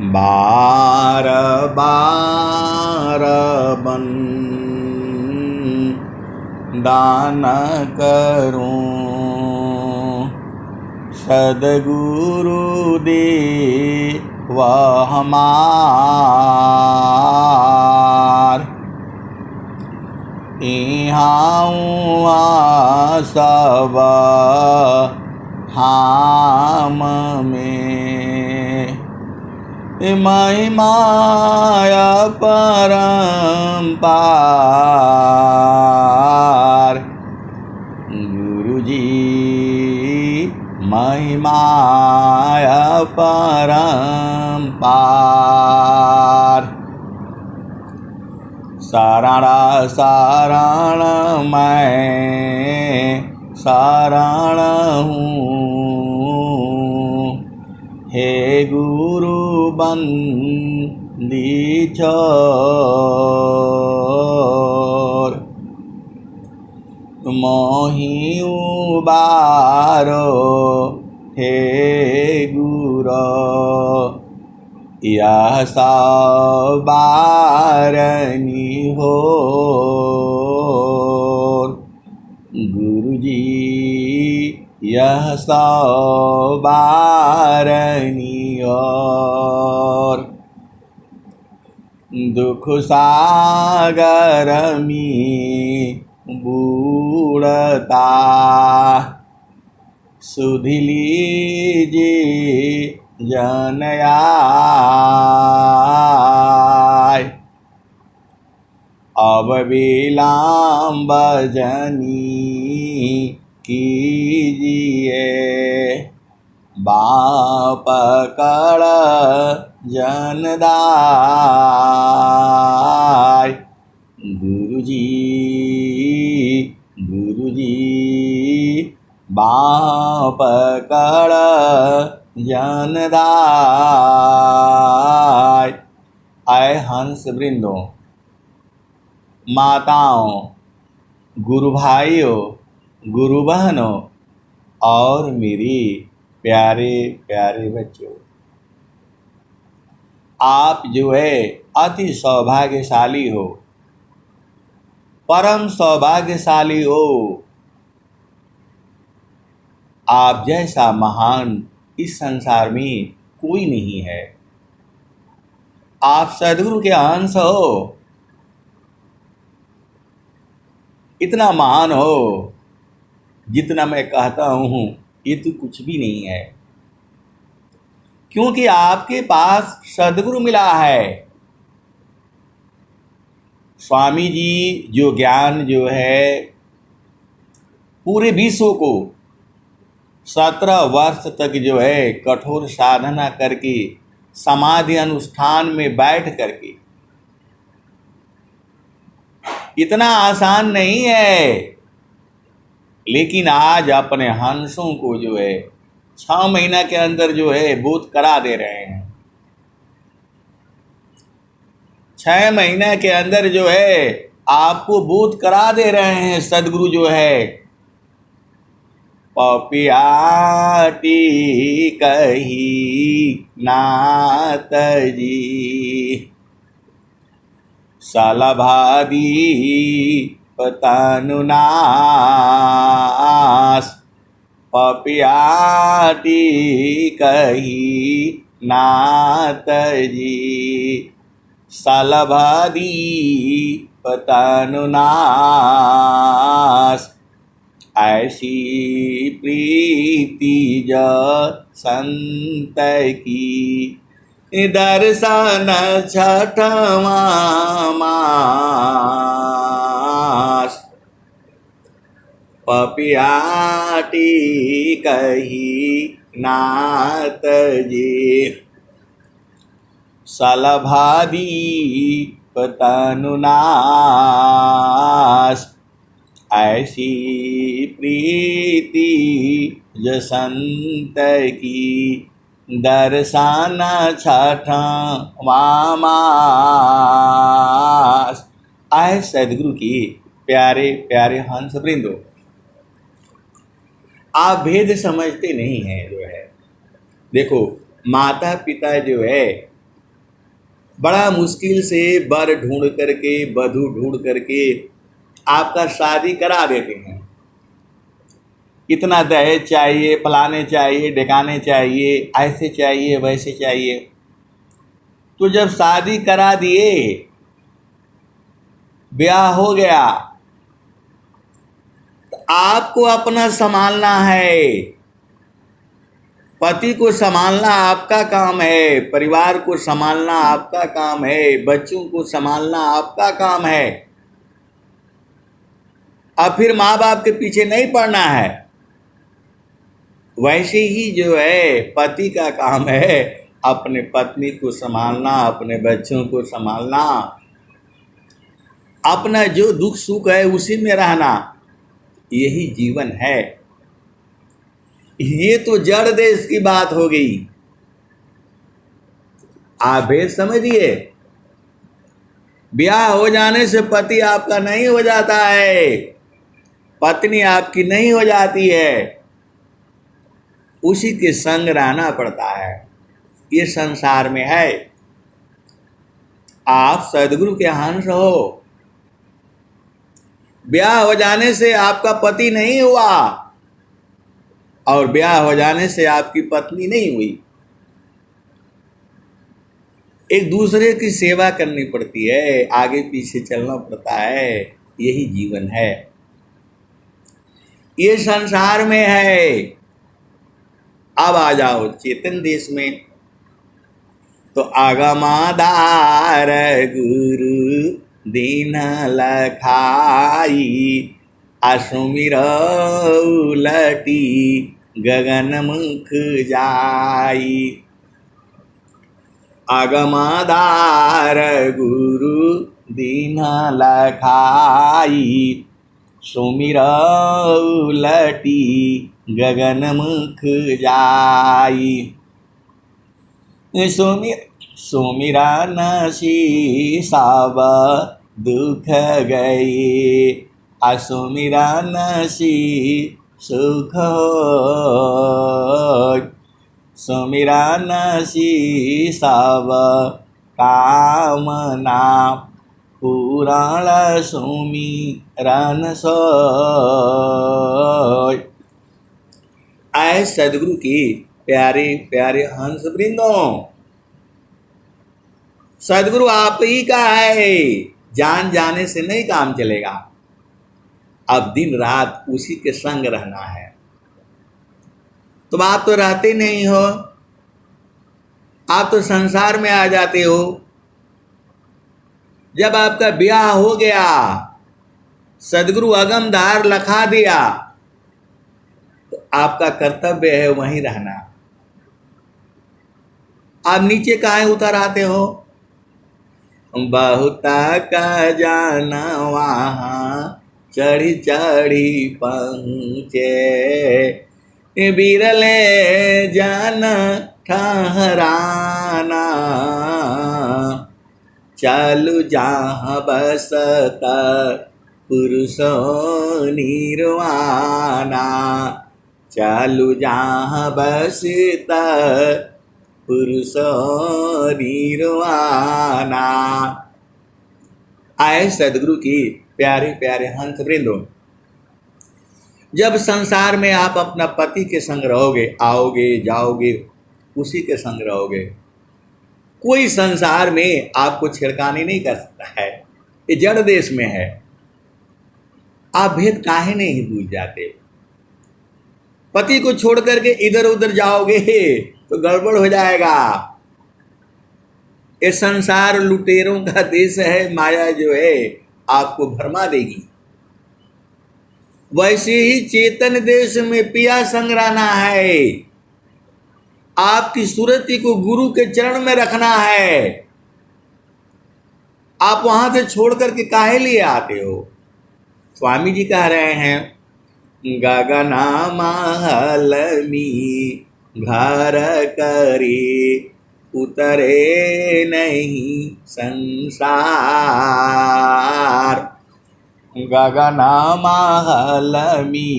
बार बार बन दान करूं, सद्गुरु दे वह हमार। इहाँ सब हाम में महिमाय परम्पार। गुरुजी महिमाय परम्पार। शरण शरण मैं शरण हूँ, हे गुरु बंदी छोर। मोहि उबारो हे गुरु, यह सब बारनी हो। गुरुजी यह सब बारनी और। दुख सागर में बूढ़ता सुधि लीजिए जन आय। अब विलम्ब जनी कीजिए, बाप पकड़ जन दाय। गुरुजी गुरुजी बाप पकड़ जन दाय। आए हंस वृंदों, माताओं, गुरु भाइयों, गुरु बहनों और मेरी प्यारे प्यारे बच्चों, आप जो है अति सौभाग्यशाली हो, परम सौभाग्यशाली हो। आप जैसा महान इस संसार में कोई नहीं है। आप सद्गुरु के अंश हो, इतना महान हो जितना मैं कहता हूँ ये तो कुछ भी नहीं है, क्योंकि आपके पास सद्गुरु मिला है। स्वामी जी जो ज्ञान जो है पूरे विश्व को 17 वर्ष तक जो है कठोर साधना करके समाधि अनुष्ठान में बैठ करके, इतना आसान नहीं है, लेकिन आज अपने हंसों को जो है 6 महीना के अंदर जो है बोध करा दे रहे हैं। 6 महीने के अंदर जो है आपको बोध करा दे रहे हैं सद्गुरु जो है। पपियाटी कही नाथ जी, सलभादी पतनुनास। पपियाटी कही नाथ जी, सलभादी पतनुनास। ऐसी प्रीति ज संत की, दर्शन छठवा मास। पपियाटी कही नाथ जी, सलभादी पतनुनास। ऐसी प्रीति जसंत की, दर्शन छठवा मास। आए सद्गुरु की प्यारे प्यारे हंस वृंदो, आप भेद समझते नहीं हैं जो है। देखो माता पिता जो है बड़ा मुश्किल से वर ढूंढ करके, वधू ढूंढ करके आपका शादी करा देते हैं। इतना दहेज चाहिए, फलाने चाहिए, ढिकाने चाहिए, ऐसे चाहिए, वैसे चाहिए। तो जब शादी करा दिए, ब्याह हो गया, तो आपको अपना संभालना है। पति को संभालना आपका काम है, परिवार को संभालना आपका काम है, बच्चों को संभालना आपका काम है। अब फिर माँ बाप के पीछे नहीं पड़ना है। वैसे ही जो है पति का काम है अपने पत्नी को संभालना, अपने बच्चों को संभालना, अपना जो दुख सुख है उसी में रहना। यही जीवन है। ये तो जड़ देश की बात हो गई। आप भेद समझिए। ब्याह हो जाने से पति आपका नहीं हो जाता है, पत्नी आपकी नहीं हो जाती है, उसी के संग रहना पड़ता है। ये संसार में है। आप सदगुरु के हंस हो। ब्याह हो जाने से आपका पति नहीं हुआ और ब्याह हो जाने से आपकी पत्नी नहीं हुई। एक दूसरे की सेवा करनी पड़ती है, आगे पीछे चलना पड़ता है। यही जीवन है। ये संसार में है। अब आ जाओ चेतन देश में। तो आगमाधार गुरु दीन लखाई, असुमिर उलटी गगन मुख जाई। आगमाधार गुरु दीन लखाई, सुमिर उलटी गगन मुख जाई। सुमिरा नसी सब दुख गए, असुमिरा नसी सुख होय। सुमिरा नसी सब कामना, पुराण सुमिरन सोय। आए सदगुरु की प्यारे प्यारे हंस वृंदों, सदगुरु आप ही का है। जान जाने से नहीं काम चलेगा। अब दिन रात उसी के संग रहना है। तुम आप तो रहते नहीं हो, आप तो संसार में आ जाते हो। जब आपका ब्याह हो गया, सदगुरु अगम धार लखा दिया, तो आपका कर्तव्य है वहीं रहना। आप नीचे काहे उतर आते हो? बहुता का जाना वहाँ चढ़ी चढ़ी पहुँचे, बिरले जन ठहराना। चालू जहाँ बसत पुरुषों निर्वाणा, चालू जहाँ बसत पुरुषों निर्वाणा। आए सदगुरु की प्यारे प्यारे हंस वृंदों, जब संसार में आप अपना पति के संग रहोगे, आओगे जाओगे, उसी के संग रहोगे, कोई संसार में आपको छिड़कानी नहीं कर सकता है। ये जड़ देश में है। आप भेद काहे नहीं भूल जाते? पति को छोड़ करके इधर उधर जाओगे तो गड़बड़ हो जाएगा। ये संसार लुटेरों का देश है। माया जो है आपको भरमा देगी। वैसे ही चेतन देश में पिया संग रहना है। आपकी सुरति को गुरु के चरण में रखना है। आप वहां से छोड़ करके काहे लिए आते हो? स्वामी जी कह रहे हैं, गगना महल मी घर करे, उतरे नहीं संसार। गगना महल मी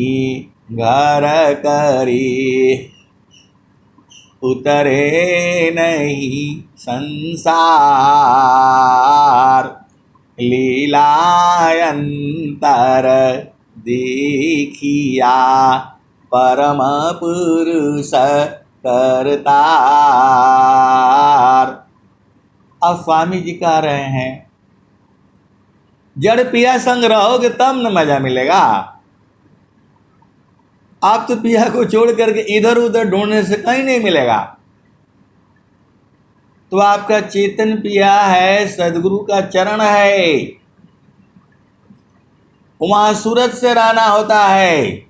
घर करे, उतरे नहीं संसार, लीलायंतर देखिया परम पुरुष करतार। अब स्वामी जी कह रहे हैं जड़ पिया संग रहोगे तब न मजा मिलेगा। आप तो पिया को छोड़ करके इधर उधर ढूंढने से कहीं नहीं मिलेगा। तो आपका चेतन पिया है, सदगुरु का चरण है, वहां सूरत से रहना होता है,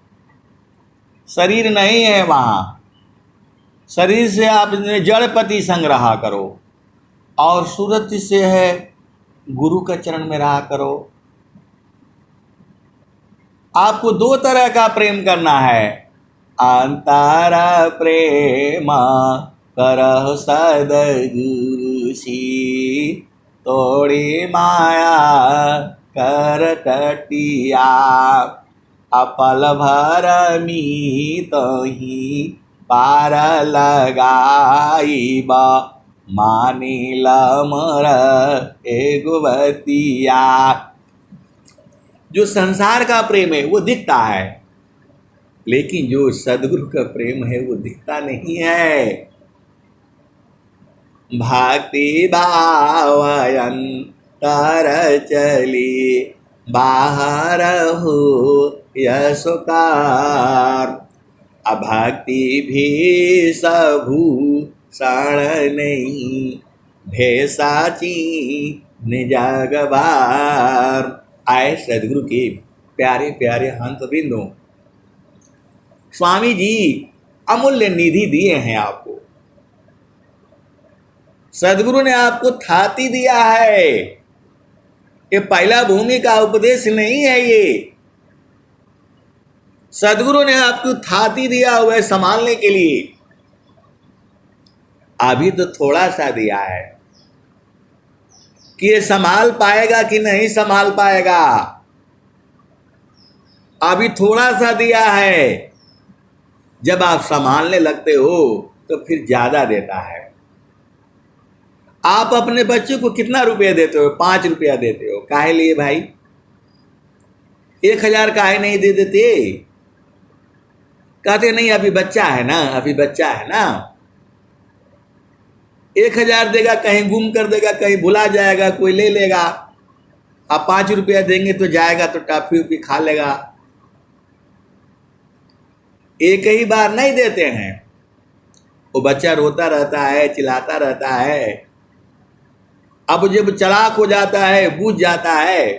शरीर नहीं है वहां। शरीर से आप जड़पति संग रहा करो और सूरत से है गुरु का चरण में रहा करो। आपको दो तरह का प्रेम करना है, अंतरा प्रेम करह सदगुरु सी, तोड़ी माया कर टटिया, अपल भर मीत ही पार लगाई बा, मानी लमर एगुवतिया। जो संसार का प्रेम है वो दिखता है, लेकिन जो सदगुरु का प्रेम है वो दिखता नहीं है। भक्ति भावयन कर चली बाहर हो यशोकार, अभक्ति भी सभूषण नहीं, भेसाची निजगवार। आए सदगुरु के प्यारे प्यारे हंस बिंदु, स्वामी जी अमूल्य निधि दिए हैं आपको। सदगुरु ने आपको थाती दिया है। ये पहला भूमि का उपदेश नहीं है, ये सदगुरु ने आपको थाती दिया हुआ है संभालने के लिए। अभी तो थोड़ा सा दिया है कि ये संभाल पाएगा कि नहीं संभाल पाएगा। अभी थोड़ा सा दिया है, जब आप संभालने लगते हो तो फिर ज्यादा देता है। आप अपने बच्चे को कितना रुपया देते हो? 5 रुपया देते हो। काहे लिए भाई? 1000 काहे नहीं दे देते? कहते नहीं अभी बच्चा है ना, अभी बच्चा है ना। 1000 देगा, कहीं गुम कर देगा, कहीं भुला जाएगा, कोई ले लेगा। आप 5 रुपया देंगे तो जाएगा तो टॉफी उपी खा लेगा। एक ही बार नहीं देते हैं। वो बच्चा रोता रहता है, चिल्लाता रहता है। अब जब चालाक हो जाता है, बूझ जाता है,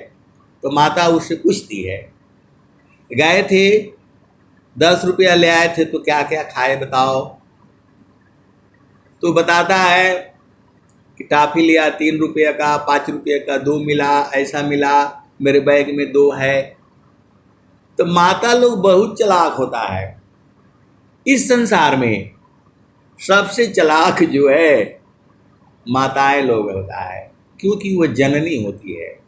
तो माता उससे पूछती है, गए थे 10 रुपया ले आए थे तो क्या क्या खाए बताओ? तो बताता है कि टॉफी लिया 3 रुपये का, 5 रुपये का 2 मिला, ऐसा मिला, मेरे बैग में 2 है। तो माता लोग बहुत चालाक होता है। इस संसार में सबसे चालाक जो है माताएं लोग होता है, क्योंकि वो जननी होती है।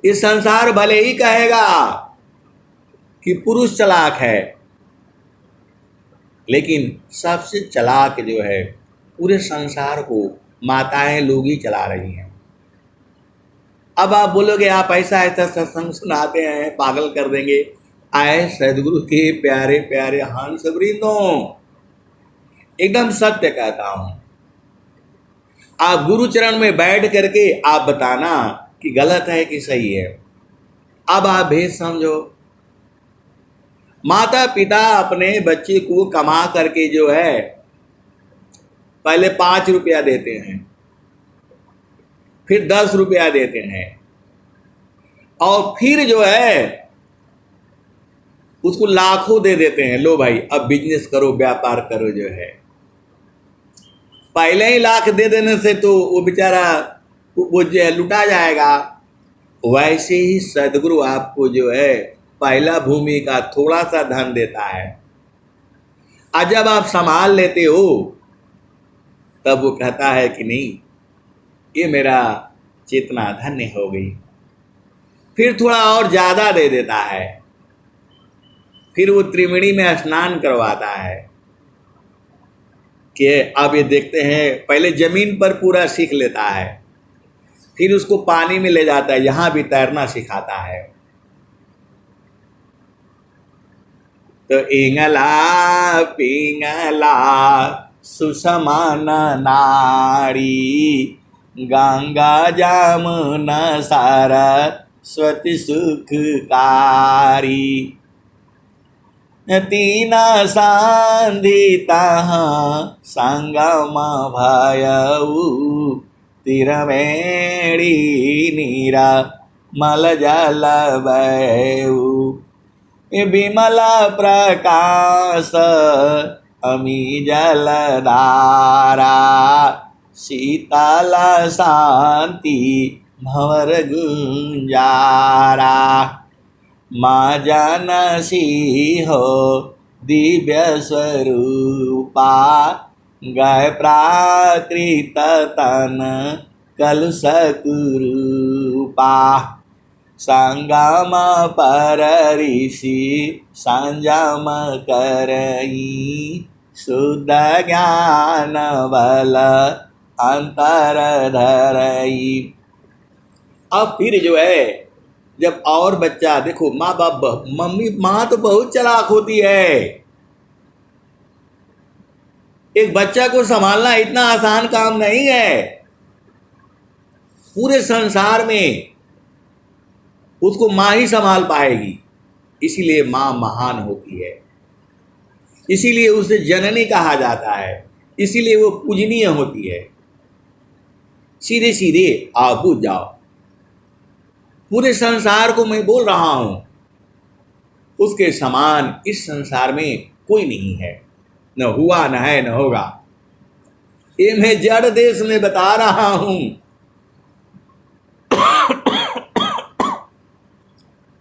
इस संसार भले ही कहेगा कि पुरुष चालाक है, लेकिन सबसे चालाक जो है पूरे संसार को माताएं लोग ही चला रही हैं। अब आप बोलोगे आप ऐसा ऐसा सत्संग सुनाते हैं, पागल कर देंगे। आए सदगुरु के प्यारे प्यारे हंस वृंदों, एकदम सत्य कहता हूं। आप गुरु चरण में बैठ करके आप बताना कि गलत है कि सही है। अब आप भेद समझो। माता पिता अपने बच्चे को कमा करके जो है पहले 5 रुपया देते हैं, फिर 10 रुपया देते हैं, और फिर जो है उसको लाखों दे देते हैं। लो भाई अब बिजनेस करो, व्यापार करो। जो है पहले ही लाख दे देने से तो वो बेचारा वो जो है लुटा जाएगा। वैसे ही सदगुरु आपको जो है पहला भूमि का थोड़ा सा धन देता है, और जब आप संभाल लेते हो तब वो कहता है कि नहीं, ये मेरा चेतना धन्य हो गई। फिर थोड़ा और ज़्यादा दे देता है, फिर वो त्रिवेणी में स्नान करवाता है, कि अब ये देखते हैं, पहले जमीन पर पूरा सीख लेता है, फिर उसको पानी में ले जाता है, यहाँ भी तैरना सिखाता है। तो इंगला पिंगला सुसमान नारी, गंगा जमुना सरस्वती सुखकारी। तीना सांधिता संगम भयऊ, तिरवेणी नीरा मल जल बहऊ। विमल प्रकाश अमी जलधारा, शीतल शांति भंवर गुंजारा। माँ जानसी हो दिव्य स्वरूपा, गए प्राकृत तन कलुषकुरूपा। संगम पर ऋषि संयम करई, शुद्ध ज्ञान बल अंतर धरई। अब फिर जो है, जब और बच्चा, देखो माँ बाप, मम्मी माँ तो बहुत चालाक होती है। एक बच्चा को संभालना इतना आसान काम नहीं है। पूरे संसार में उसको माँ ही संभाल पाएगी, इसीलिए माँ महान होती है, इसीलिए उसे जननी कहा जाता है, इसीलिए वो पूजनीय होती है। सीधे सीधे आओ बुझ जाओ। पूरे संसार को मैं बोल रहा हूं, उसके समान इस संसार में कोई नहीं है, न हुआ न है न होगा। ये मैं जड़ देश में बता रहा हूं।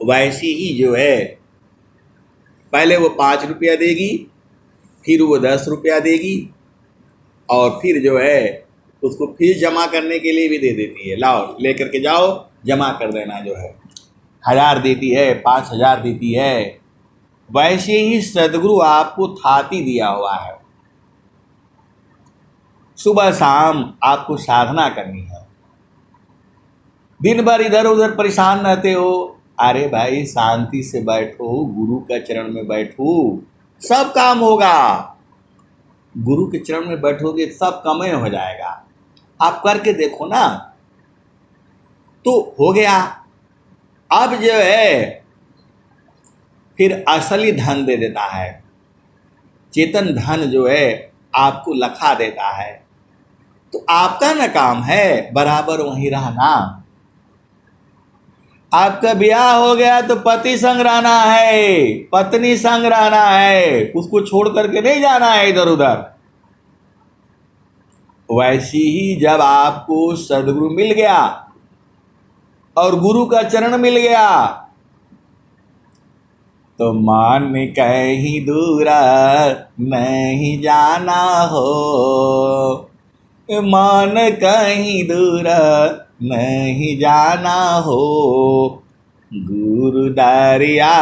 वैसी ही जो है, पहले वो 5 रुपया देगी, फिर वो 10 रुपया देगी, और फिर जो है उसको फीस जमा करने के लिए भी दे देती है, लाओ लेकर के जाओ जमा कर देना। जो है 1000 देती है, 5000 देती है। वैसे ही सदगुरु आपको थाती दिया हुआ है। सुबह शाम आपको साधना करनी है। दिन भर इधर उधर परेशान रहते हो, अरे भाई शांति से बैठो, गुरु के चरण में बैठो, सब काम होगा। गुरु के चरण में बैठोगे सब काम हो जाएगा। आप करके देखो ना, तो हो गया। अब जो है फिर असली धन दे देता है। चेतन धन जो है आपको लखा देता है। तो आपका ना काम है बराबर वहीं रहना। आपका ब्याह हो गया तो पति संग रहना है, पत्नी संग रहना है, उसको छोड़ करके नहीं जाना है इधर उधर। वैसी ही जब आपको सदगुरु मिल गया और गुरु का चरण मिल गया, तो मान कहीं दूर नहीं जाना हो, मान कहीं दूर नहीं जाना हो, गुरु दरिया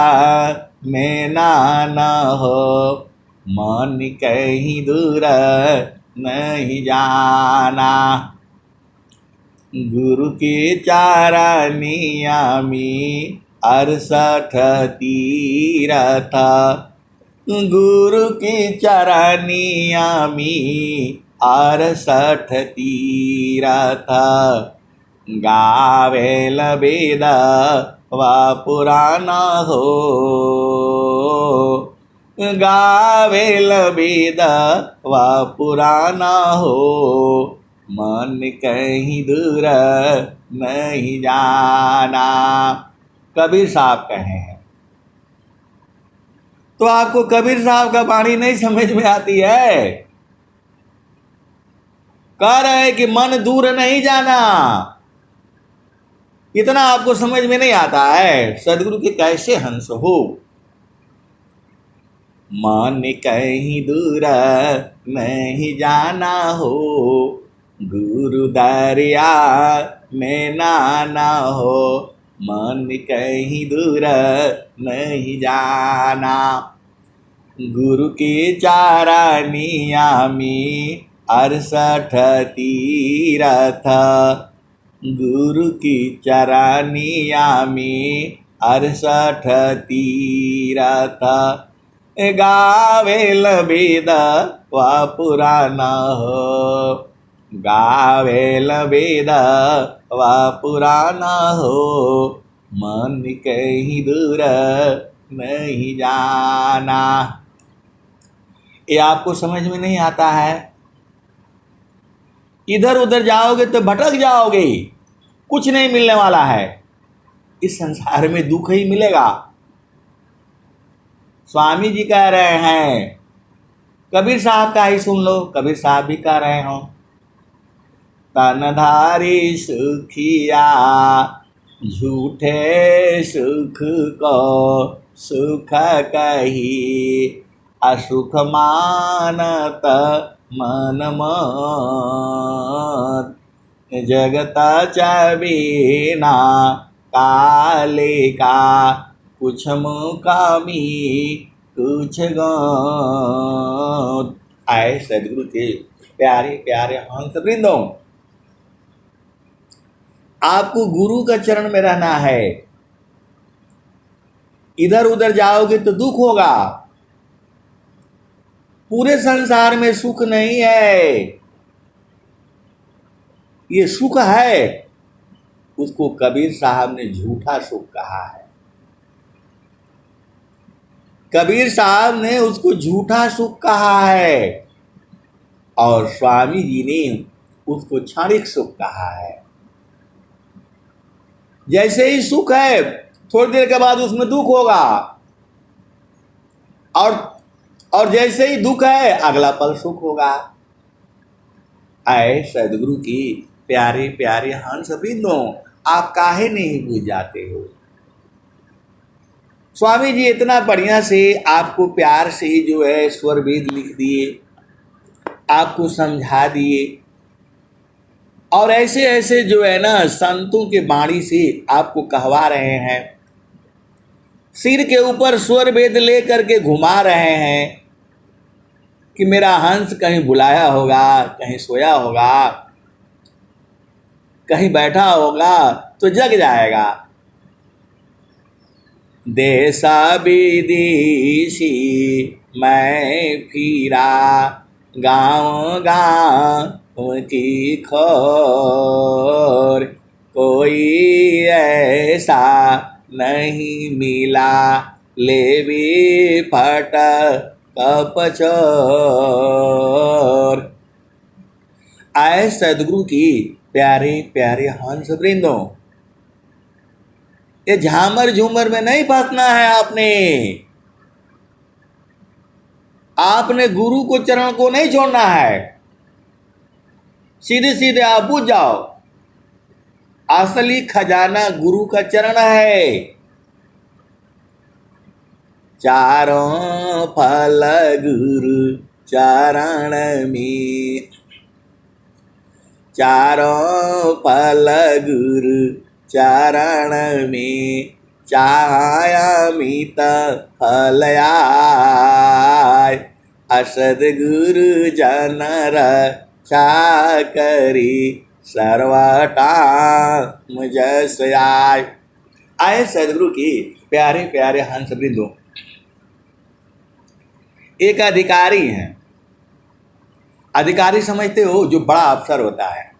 में नाना हो, मान कहीं दूर नहीं जाना। गुरु के चारनिया में 68 तीरथ, गुरु के चरनिया में 68 तीरथ। गावेल वेद व पुराना हो, गावेल वेद व पुराना हो, मन कहीं दूर नहीं जाना। कबीर साहब कहे हैं। तो आपको कबीर साहब का वाणी नहीं समझ में आती है? कह रहे हैं कि मन दूर नहीं जाना, इतना आपको समझ में नहीं आता है। सदगुरु के कैसे हंस हो। मन कहीं दूर नहीं जाना हो, गुरु दरिया में नाना हो, मन कहीं दूर नहीं जाना। गुरु की चारानियामी 68 तीरथ, गुरु की चरानियामी 68 तीरथ, गावेल वेद व पुराण हो, गावेल वेद व पुराण हो, मन कहीं दूर नहीं जाना। ये आपको समझ में नहीं आता है? इधर उधर जाओगे तो भटक जाओगे, कुछ नहीं मिलने वाला है, इस संसार में दुख ही मिलेगा। स्वामी जी कह रहे हैं, कबीर साहब का ही सुन लो, कबीर साहब भी कह रहे हो, तनधारी सुखिया झूठे सुख को सुख कही, असुख मानत मन मत, जगत चबीना काले का, कुछ मुकामी कुछ गौत। आए सदगुरु के प्यारे प्यारे हंस वृंदों, आपको गुरु का चरण में रहना है। इधर उधर जाओगे तो दुख होगा। पूरे संसार में सुख नहीं है, ये सुख है, उसको कबीर साहब ने झूठा सुख कहा है। कबीर साहब ने उसको झूठा सुख कहा है और स्वामी जी ने उसको क्षणिक सुख कहा है। जैसे ही सुख है, थोड़ी देर के बाद उसमें दुख होगा, और जैसे ही दुख है, अगला पल सुख होगा। आए सदगुरु की प्यारे प्यारे हंस वृंदों, आप काहे नहीं भूल जाते हो? स्वामी जी इतना बढ़िया से आपको प्यार से जो है स्वर वेद लिख दिए, आपको समझा दिए, और ऐसे ऐसे जो है ना संतों के बाणी से आपको कहवा रहे हैं, सिर के ऊपर स्वर वेद ले करके घुमा रहे हैं कि मेरा हंस कहीं बुलाया होगा, कहीं सोया होगा, कहीं बैठा होगा तो जग जाएगा। देशा विदेशी मैं फिरा, गाँव गाँव की खोर, कोई ऐसा नहीं मिला, लेवी फट कपचोर। आए सदगुरु की प्यारे प्यारे हंस वृंदों, ये झामर झूमर में नहीं फंसना है। आपने गुरु को चरण को नहीं छोड़ना है। सीधे सीधे आप पूछ जाओ, असली खजाना गुरु का चरण है। चारों फल गुरु चरण में, चारों फल गुरु चरण में, चायामित फल आय, असद गुरु जन रक्षा करी, सर्वटाम जस आय। आए सदगुरु की प्यारे प्यारे हंस वृंदों, एक अधिकारी हैं। अधिकारी समझते हो, जो बड़ा अफसर होता है,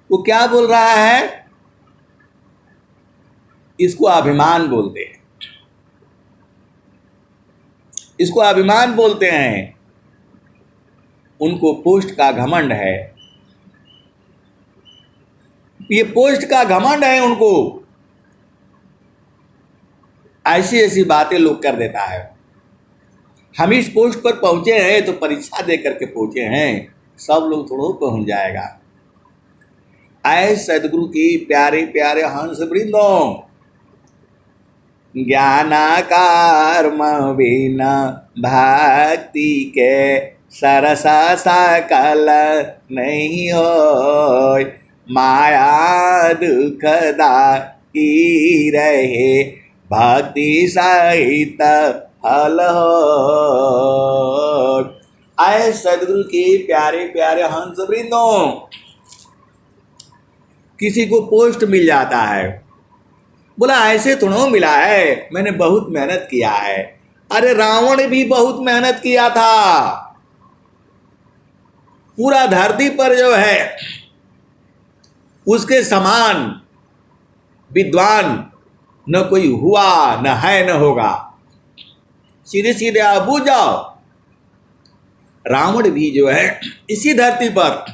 वो क्या बोल रहा है? इसको अभिमान बोलते हैं, इसको अभिमान बोलते हैं। उनको पोस्ट का घमंड है, ये पोस्ट का घमंड है उनको। ऐसी ऐसी बातें लोग कर देता है। हम इस पोस्ट पर पहुंचे हैं तो परीक्षा दे करके पहुंचे हैं, सब लोग थोड़ा पहुंच जाएगा। आए सदगुरु की प्यारे प्यारे हंस वृंदों, ज्ञानाकार बिना भक्ति के सरसा सकल नहीं हो, माया दुखदाई रहे भक्ति सहित फल हो। आए सदगुरु के प्यारे प्यारे हंस वृंदों, किसी को पोस्ट मिल जाता है, बोला ऐसे थोड़ा मिला है, मैंने बहुत मेहनत किया है। अरे रावण भी बहुत मेहनत किया था, पूरा धरती पर जो है उसके समान विद्वान न कोई हुआ, न है, न होगा। सीधे सीधे आप बूझ जाओ, रावण भी जो है इसी धरती पर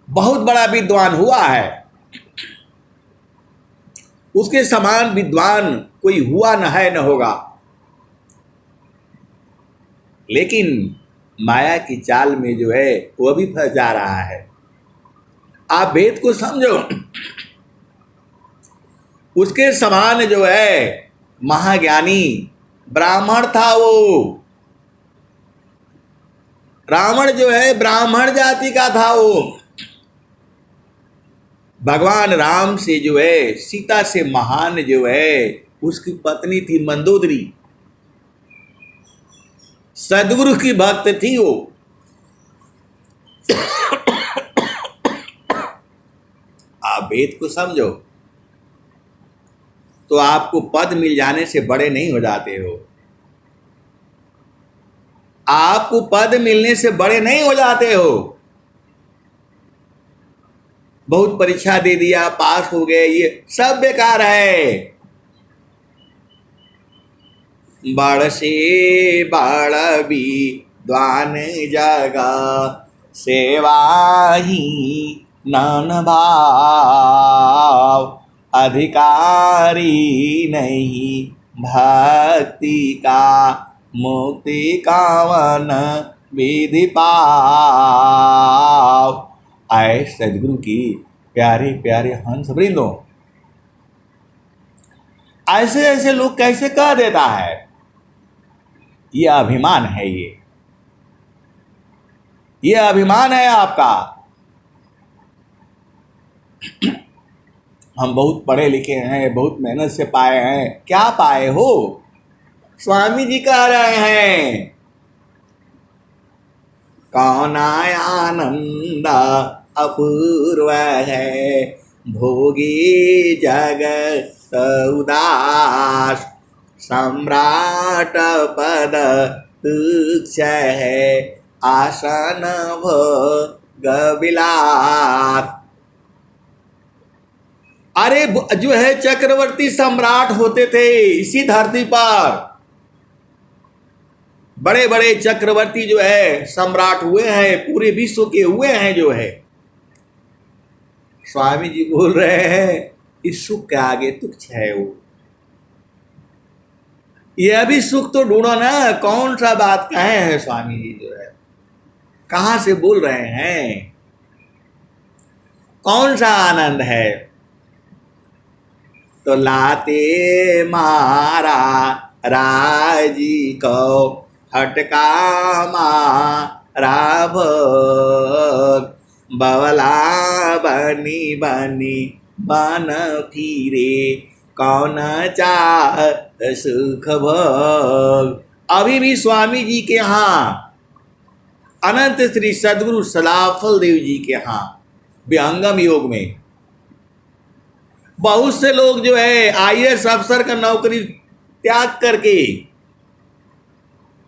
बहुत बड़ा विद्वान हुआ है, उसके समान विद्वान कोई हुआ न है, न होगा। लेकिन माया की चाल में जो है वो भी फंस जा रहा है। आप वेद को समझो, उसके समान जो है महाज्ञानी ब्राह्मण था वो। रावण जो है ब्राह्मण जाति का था वो। भगवान राम से जो है, सीता से महान जो है उसकी पत्नी थी मंदोदरी, सदगुरु की भक्त थी वो। आप वेद को समझो तो आपको पद मिल जाने से बड़े नहीं हो जाते हो, आपको पद मिलने से बड़े नहीं हो जाते हो। बहुत परीक्षा दे दिया, पास हो गए, ये सब बेकार है। बड़ से बड़ विद्वान जगा, सेवा ही नन भाव, अधिकारी नहीं भक्ति का, मुक्ति कावन विधि पाव। आए सदगुरु की प्यारे प्यारे हंस वृंदों, ऐसे ऐसे लोग कैसे कह देता है? ये अभिमान है, ये अभिमान है आपका। हम बहुत पढ़े लिखे हैं, बहुत मेहनत से पाए हैं। क्या पाए हो? स्वामी जी कह रहे हैं, कौन आनंद अपूर्व है, भोगी जगत उदास, सम्राट पद तुच्छ है, आसन भोग विलास। अरे जो है चक्रवर्ती सम्राट होते थे इसी धरती पर, बड़े बड़े चक्रवर्ती जो है सम्राट हुए हैं, पूरे विश्व के हुए हैं जो है। स्वामी जी बोल रहे हैं इस सुख के आगे तुच्छ है वो। यह भी सुख तो ढूंढो ना, कौन सा बात कहे हैं स्वामी जी जो है, कहां से बोल रहे हैं, कौन सा आनंद है? तो लाते मारा राजी को हटका मारा भोग, बवला बनी बनी बन फिरे, कौन चाह सुख भोग। अभी भी स्वामी जी के यहाँ, अनंत श्री सदगुरु सदाफल देव जी के यहाँ विहंगम योग में बहुत से लोग जो है आईएएस अफसर का नौकरी त्याग करके,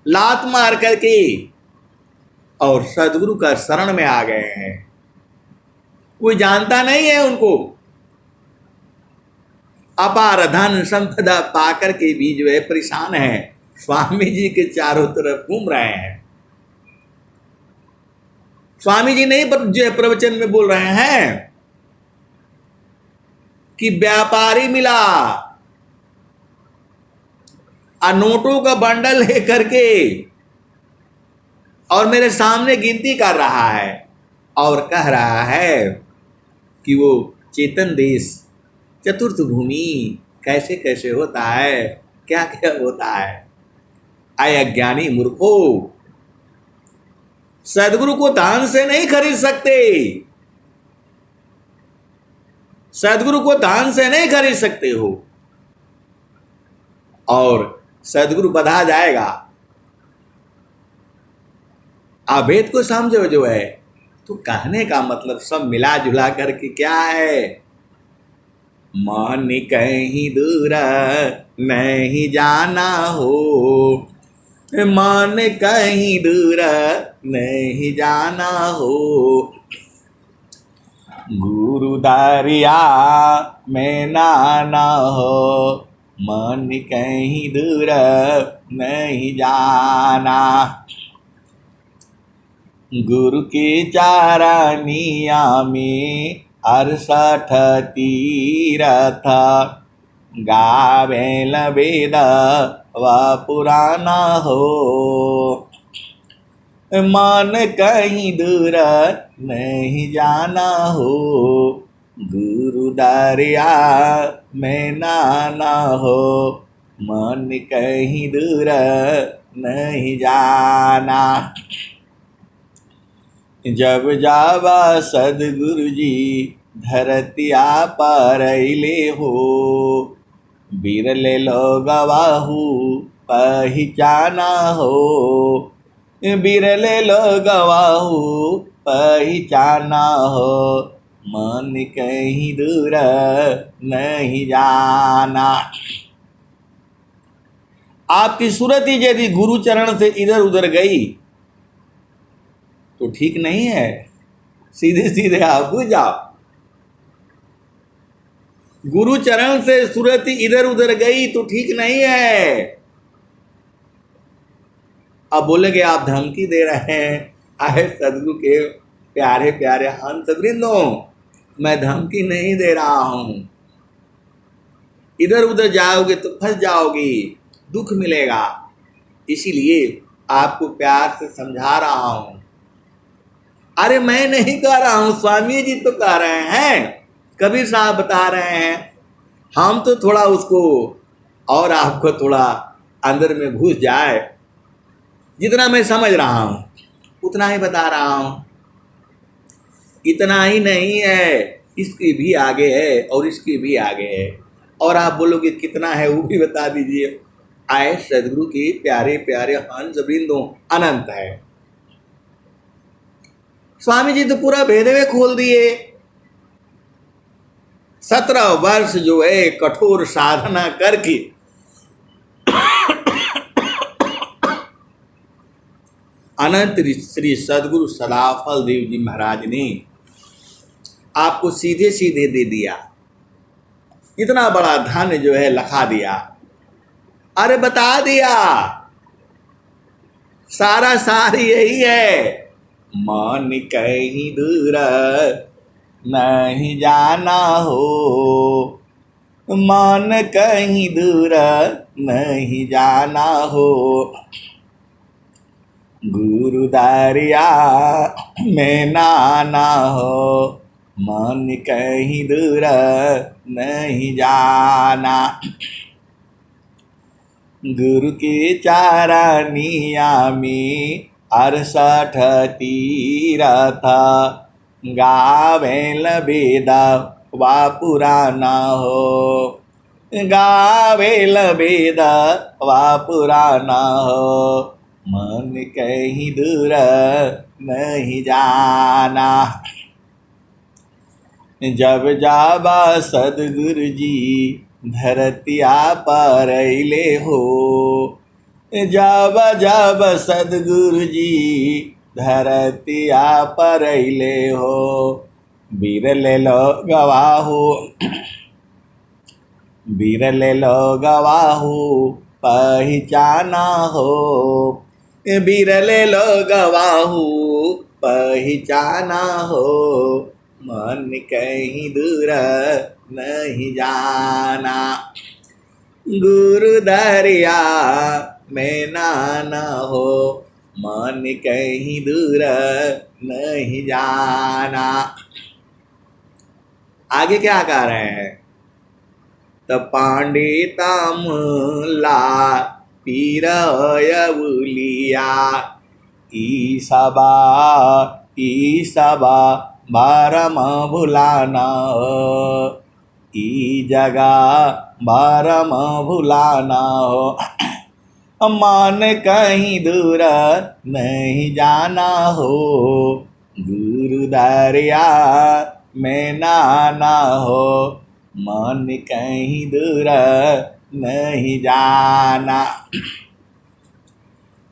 लात मार करके और सदगुरु का शरण में आ गए हैं। कोई जानता नहीं है उनको। अपार धन संपदा पाकर के भी जो है परेशान है, स्वामी जी के चारों तरफ घूम रहे हैं। स्वामी जी नहीं जो है प्रवचन में बोल रहे हैं कि व्यापारी मिला नोटों का बंडल लेकर के और मेरे सामने गिनती कर रहा है और कह रहा है कि वो चेतन देश, चतुर्थ भूमि कैसे कैसे होता है, क्या क्या होता है। आए अज्ञानी मूर्खो, सदगुरु को दान से नहीं खरीद सकते, सदगुरु को दान से नहीं खरीद सकते हो। और सदगुरु बधा जाएगा। आप वेद को समझो जो है, तो कहने का मतलब सब मिला जुला करके क्या है, मन कहीं दूर नहीं जाना हो, मन कहीं दूर नहीं जाना हो, गुरु दरिया में नाना हो, मन कहीं दूर नहीं जाना। गुरु के चारनिया में 68 तीरथ, गावेल वेद व पुराना हो, मन कहीं दूर नहीं जाना हो, गुरु दरिया में नाना हो, मन कहीं दूर नहीं जाना। जब जावा सदगुरु जी धरतिया परैले हो, बिरले लोगवाहू पहचाना हो, बिरले लोगवाहू पहचाना हो, मन कहीं दूर नहीं जाना। आपकी सूरत ही यदि गुरु चरण से इधर उधर गई तो ठीक नहीं है, सीधे सीधे आप बुझ जाओ। गुरु चरण से सूरत इधर उधर गई तो ठीक नहीं है। अब बोलेंगे आप धमकी दे रहे हैं, आए सदगुरु के प्यारे प्यारे हंस वृंदों, मैं धमकी नहीं दे रहा हूं। इधर उधर जाओगे तो फंस जाओगी, दुख मिलेगा, इसीलिए आपको प्यार से समझा रहा हूं। अरे मैं नहीं कह रहा हूं, स्वामी जी तो कह रहे हैं, कबीर साहब बता रहे हैं, हम तो थोड़ा उसको और आपको थोड़ा अंदर में घुस जाए, जितना मैं समझ रहा हूं उतना ही बता रहा हूं। इतना ही नहीं है, इसकी भी आगे है और इसकी भी आगे है, और आप बोलोगे कितना है वो भी बता दीजिए। आए सदगुरु के प्यारे प्यारे हंस वृंदों, अनंत है। स्वामी जी तो पूरा भेदवे खोल दिए। 17 वर्ष जो है कठोर साधना करके अनंत श्री सदगुरु सदाफल देव जी महाराज ने आपको सीधे सीधे दे दिया, इतना बड़ा धन जो है लखा दिया। अरे बता दिया, सारा सार यही है, मन कहीं दूर नहीं जाना हो, मन कहीं दूर नहीं जाना हो, गुरु दरिया में नाना हो, मन कहीं दूर नहीं जाना। गुरु के चारनिया में 68 तीरथ, गावेल वेद व पुराना हो, गावेल वेद व पुराना हो, मन कहीं दूर नहीं जाना। जब जाबा सदगुरु जी धरतिया परैले हो, जब जब सदगुरु जी धरतिया परैले हो, बिरले लोगवाहू बिरले लोगवाहू पहचाना हो, बिरले लोगवाहू पहचाना हो, मन कहीं दूर नहीं जाना, गुरु दरिया में नाना हो, मन कहीं दूर नहीं जाना। आगे क्या कह रहे हैं, त पांडितम ला पीरयवुलिया, ईसबा बारम भुलाना, की जगह भरम भुलाना हो, मन कहीं दूर नहीं जाना हो, गुरु दरिया में नहाना हो, मन कहीं दूर नहीं जाना।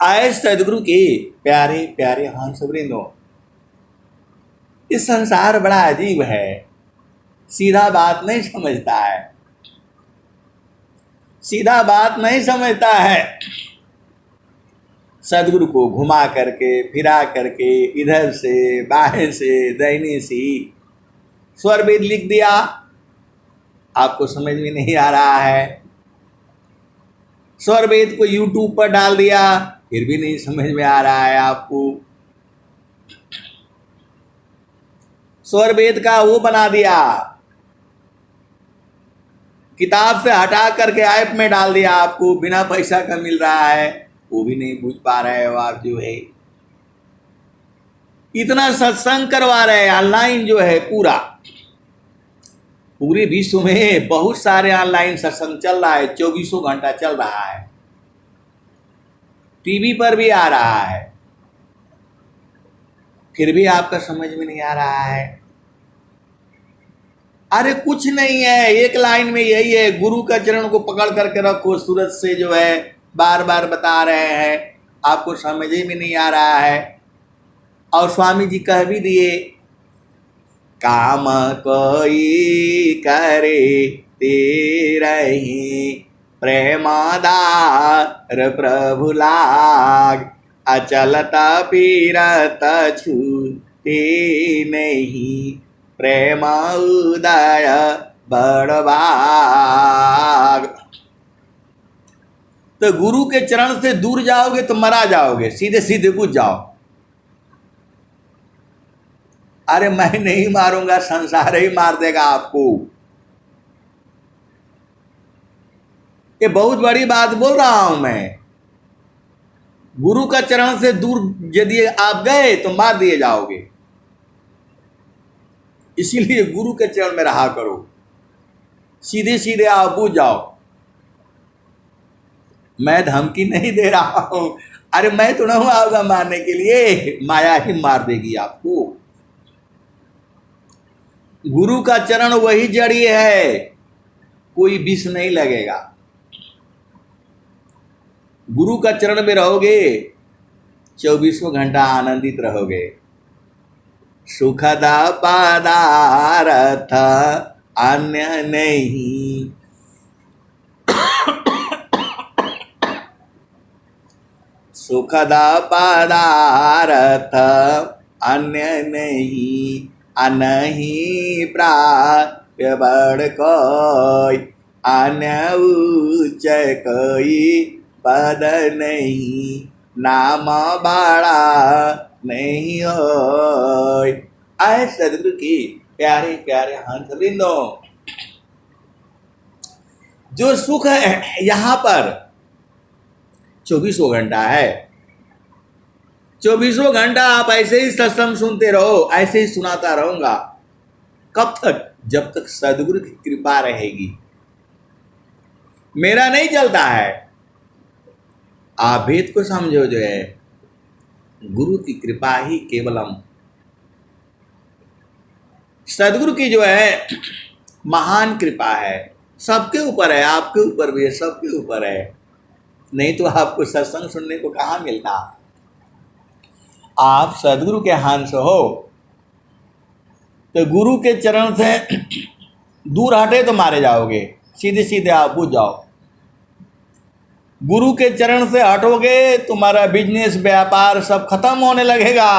आए सदगुरु के प्यारे प्यारे हंस वृंदों, इस संसार बड़ा अजीब है, सीधा बात नहीं समझता है, सीधा बात नहीं समझता है। सदगुरु को घुमा करके फिरा करके इधर से बाएं से दाहिने से स्वर वेद लिख दिया, आपको समझ में नहीं आ रहा है। स्वर वेद को यूट्यूब पर डाल दिया, फिर भी नहीं समझ में आ रहा है आपको। स्वर वेद का वो बना दिया, किताब से हटा करके ऐप में डाल दिया, आपको बिना पैसा का मिल रहा है, वो भी नहीं बुझ पा रहे हो आप जो है। इतना सत्संग करवा रहे हैं ऑनलाइन जो है, पूरे विश्व में बहुत सारे ऑनलाइन सत्संग चल रहा है, 24 घंटा चल रहा है, टीवी पर भी आ रहा है, फिर भी आपका समझ में नहीं आ रहा है। अरे कुछ नहीं है, एक लाइन में यही है, गुरु का चरण को पकड़ करके रखो, सूरज से जो है बार बार बता रहे हैं, आपको समझ में नहीं आ रहा है। और स्वामी जी कह भी दिए, काम कोई करे तेरही, प्रेमादार प्रभु लाग, अचलता पीरत छूटे नहीं, प्रेम उदय बड़भाग। तो गुरु के चरण से दूर जाओगे तो मरा जाओगे, सीधे सीधे बुझ जाओ। अरे मैं नहीं मारूंगा, संसार ही मार देगा आपको। ये बहुत बड़ी बात बोल रहा हूं मैं। गुरु का चरण से दूर यदि आप गए तो मार दिए जाओगे, इसीलिए गुरु के चरण में रहा करो, सीधे सीधे आप बुझ जाओ। मैं धमकी नहीं दे रहा हूं, अरे मैं तो नहीं आऊंगा मारने के लिए, माया ही मार देगी आपको। गुरु का चरण वही जड़ी है, कोई विष नहीं लगेगा। गुरु का चरण में रहोगे 24 घंटा आनंदित रहोगे। सुखदा पदार्थ अन्य नहीं, सुखदा पदार्थ अन्य नहीं, अनहि प्राप्य बड़ कोई, अन्य उच्च कोई पद नहीं, नाम बड़ा नहीं होय। आए सदगुरु की प्यारे प्यारे हंस वृंदों, जो सुख है यहाँ पर 24 घंटा है, 24 घंटा आप ऐसे ही सत्संग सुनते रहो, ऐसे ही सुनाता रहूंगा। कब तक? जब तक सदगुरु की कृपा रहेगी। मेरा नहीं चलता है, आप भेद को समझो, जो है गुरु की कृपा ही केवलम। सदगुरु की जो है महान कृपा है, सबके ऊपर है, आपके ऊपर भी है, सबके ऊपर है। नहीं तो आपको सत्संग सुनने को कहाँ मिलता। आप सदगुरु के हंस हो, तो गुरु के चरण से दूर हटे तो मारे जाओगे, सीधे सीधे आप बुझ जाओ। गुरु के चरण से हटोगे, तुम्हारा बिजनेस व्यापार सब खत्म होने लगेगा।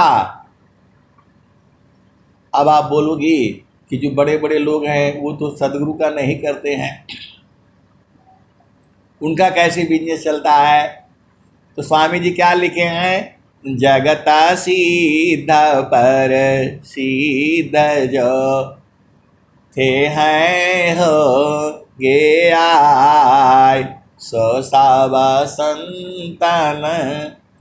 अब आप बोलोगी कि जो बड़े बड़े लोग हैं वो तो सदगुरु का नहीं करते हैं, उनका कैसे बिजनेस चलता है? तो स्वामी जी क्या लिखे हैं? जगता सिद्ध पर सिद्ध जो थे हैं हो गे आय, सो सब संतन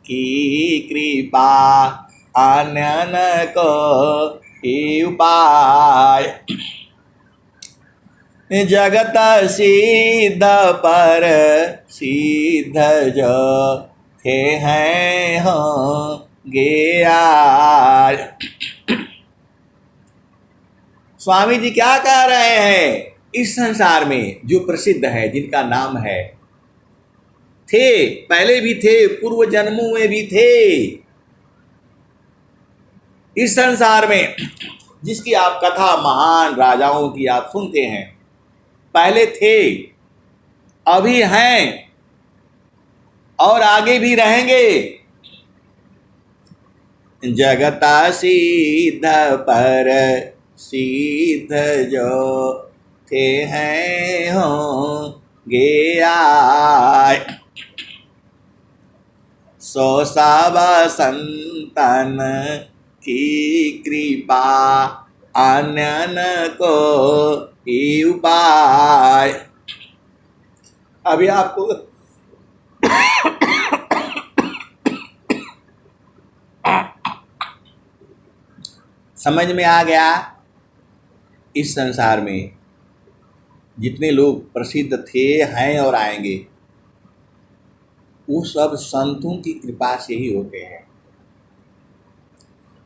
की कृपा, अन्य को ही उपाय। जगत सिद्ध पर सिद्ध जो थे हैं होंगे आज। स्वामी जी क्या कह रहे हैं? इस संसार में जो प्रसिद्ध है, जिनका नाम है, थे, पहले भी थे, पूर्व जन्मों में भी थे। इस संसार में जिसकी आप कथा महान राजाओं की आप सुनते हैं, पहले थे, अभी हैं और आगे भी रहेंगे। जगता सिद्ध पर सिद्ध जो थे हैं होंगे आए। सो सब संतन की कृपा अन्य को ही उपाय। अभी आपको समझ में आ गया? इस संसार में जितने लोग प्रसिद्ध थे, हैं और आएंगे, वो सब संतों की कृपा से ही होते हैं।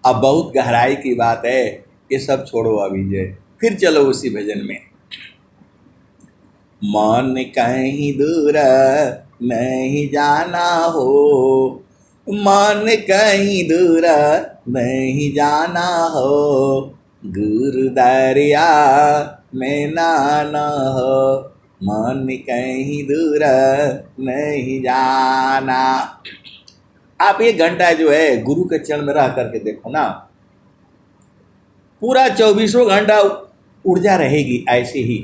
अब बहुत गहराई की बात है, ये सब छोड़ो अभी जे, फिर चलो उसी भजन में। मन कहीं दूर नहीं जाना हो, मन कहीं दूर नहीं जाना हो, गुरु दरिया में नाना हो, मन कहीं दूर नहीं जाना। आप 1 घंटा जो है गुरु के चरण में रह करके देखो ना, पूरा 24 घंटा ऊर्जा रहेगी ऐसे ही।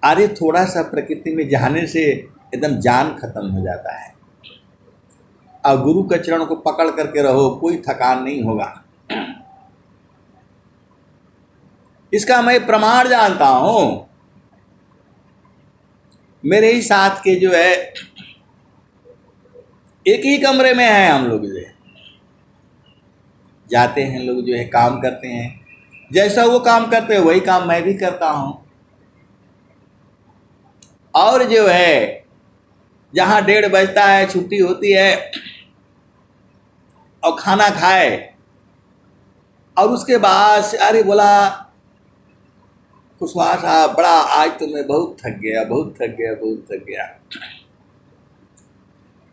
अरे थोड़ा सा प्रकृति में जाने से एकदम जान खत्म हो जाता है। और गुरु के चरण को पकड़ करके रहो, कोई थकान नहीं होगा। इसका मैं प्रमाण जानता हूं। मेरे ही साथ के जो है, एक ही कमरे में है हम लोग, जो है जाते हैं लोग, जो है काम करते हैं, जैसा वो काम करते हैं वही काम मैं भी करता हूं। और जो है जहां 1:30 बजता है, छुट्टी होती है और खाना खाए, और उसके बाद अरे बोला कुशवाहा साहब, बड़ा आज तो मैं बहुत थक गया, बहुत थक गया, बहुत थक गया,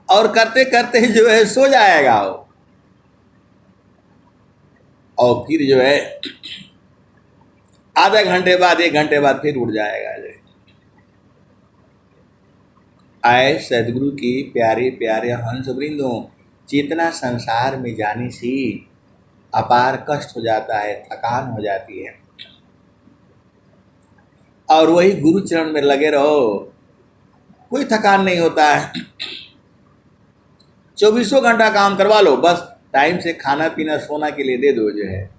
और करते करते जो है सो जाएगा वो। और फिर जो है आधा घंटे बाद, 1 घंटे बाद फिर उठ जाएगा। जो आए सदगुरु की प्यारे प्यारे हंस वृंदों, चेतना संसार में जाने से अपार कष्ट हो जाता है, थकान हो जाती है, और वही गुरु चरण में लगे रहो, कोई थकान नहीं होता है। 24 घंटा काम करवा लो, बस टाइम से खाना पीना सोना के लिए दे दो। जो है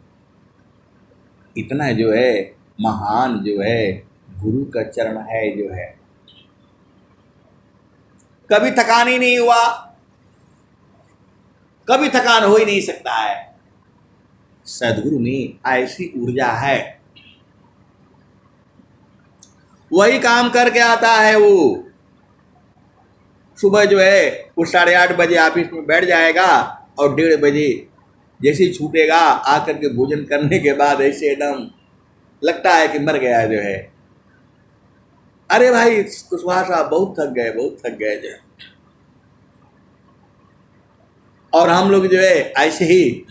इतना जो है महान जो है गुरु का चरण है, जो है कभी थकान ही नहीं हुआ, कभी थकान हो ही नहीं सकता है। सदगुरु में ऐसी ऊर्जा है, वही काम करके आता है। वो सुबह जो है वो 8:30 बजे ऑफिस में बैठ जाएगा, और 1:30 बजे जैसे ही छूटेगा, आकर के भोजन करने के बाद ऐसे एकदम लगता है कि मर गया। जो है अरे भाई कुशवाहा साहब बहुत थक गए, बहुत थक गए जो है। और हम लोग जो है ऐसे ही,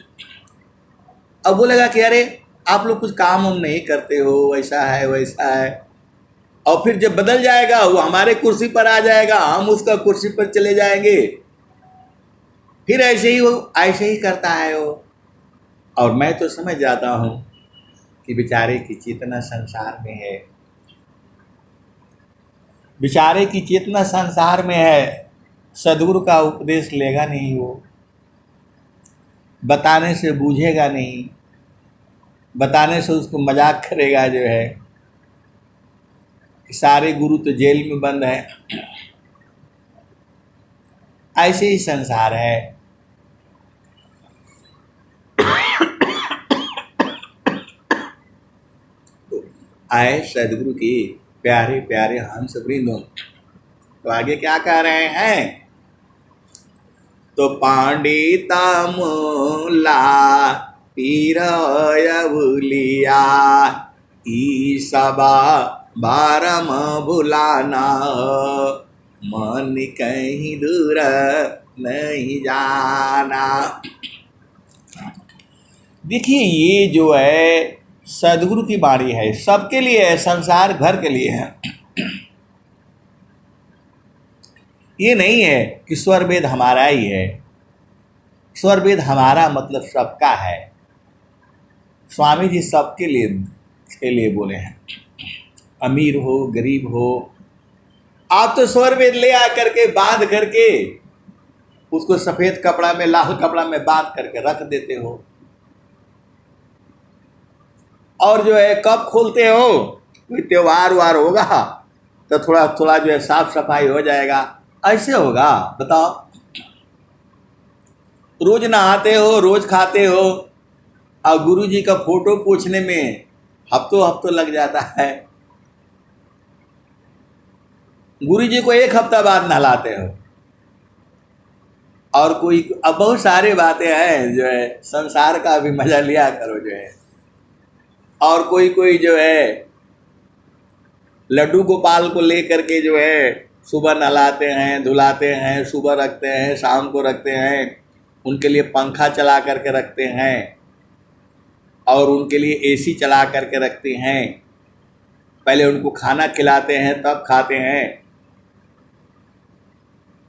अब बोलेगा कि अरे आप लोग कुछ काम हम नहीं करते हो, ऐसा है वैसा है। और फिर जब बदल जाएगा, वो हमारे कुर्सी पर आ जाएगा, हम उसका कुर्सी पर चले जाएंगे, फिर ऐसे ही वो ऐसे ही करता है वो। और मैं तो समझ जाता हूँ कि बेचारे की चेतना संसार में है, बेचारे की चेतना संसार में है। सदगुरु का उपदेश लेगा नहीं, वो बताने से बूझेगा नहीं, बताने से उसको मजाक करेगा। जो है सारे गुरु तो जेल में बंद है, ऐसे ही संसार है। आए सदगुरु की प्यारे प्यारे हंस वृंदों। तो आगे क्या कह रहे हैं? तो पंडिता मूला पीरयबुलिया ई सबा बारम भुलाना मन कहीं दूर नहीं जाना। देखिए ये जो है सदगुरु की वाणी है, सबके लिए है, संसार भर के लिए है। ये नहीं है कि स्वर वेद हमारा ही है। स्वर वेद हमारा मतलब सबका है। स्वामी जी सबके लिए बोले हैं, अमीर हो गरीब हो। आप तो स्वर वेद ले आ करके बांध करके उसको सफेद कपड़ा में लाल कपड़ा में बांध करके रख देते हो, और जो है कब खोलते हो? कोई त्योहार वार होगा तो थोड़ा थोड़ा जो है साफ सफाई हो जाएगा, ऐसे होगा? बताओ। रोज नहाते हो, रोज खाते हो, और गुरु जी का फोटो पूछने में हफ्तों हफ्तों लग जाता है। गुरु जी को एक हफ्ता बाद नहलाते हो। और कोई अब बहुत सारी बातें हैं जो है, संसार का भी मजा लिया करो जो है। और कोई कोई जो है लड्डू गोपाल को लेकर के जो है सुबह नहलाते हैं, धुलाते हैं, सुबह रखते हैं, शाम को रखते हैं, उनके लिए पंखा चला करके रखते हैं, और उनके लिए एसी चला करके रखते हैं। पहले उनको खाना खिलाते हैं तब खाते हैं।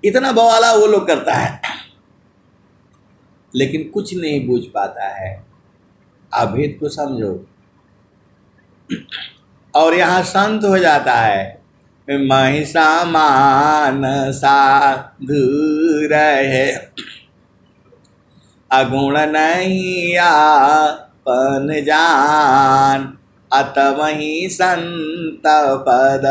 इतना बवाला वो लोग करता है, लेकिन कुछ नहीं बूझ पाता है। आप भेद को समझो। और यहाँ संत हो जाता है, महिषा मान साधु रहे, अगुण नहीं आपन जान, अत वही संत पद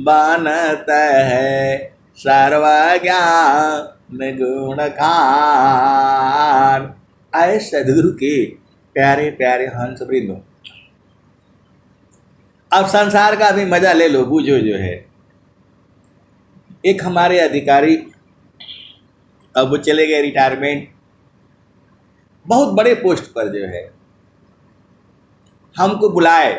बनत है, सर्वज्ञान गुण खान। आए सदगुरु के प्यारे प्यारे हंस वृंदों, अब संसार का भी मजा ले लो, बूझो जो है। एक हमारे अधिकारी, अब वो चले गए रिटायरमेंट, बहुत बड़े पोस्ट पर जो है, हमको बुलाए।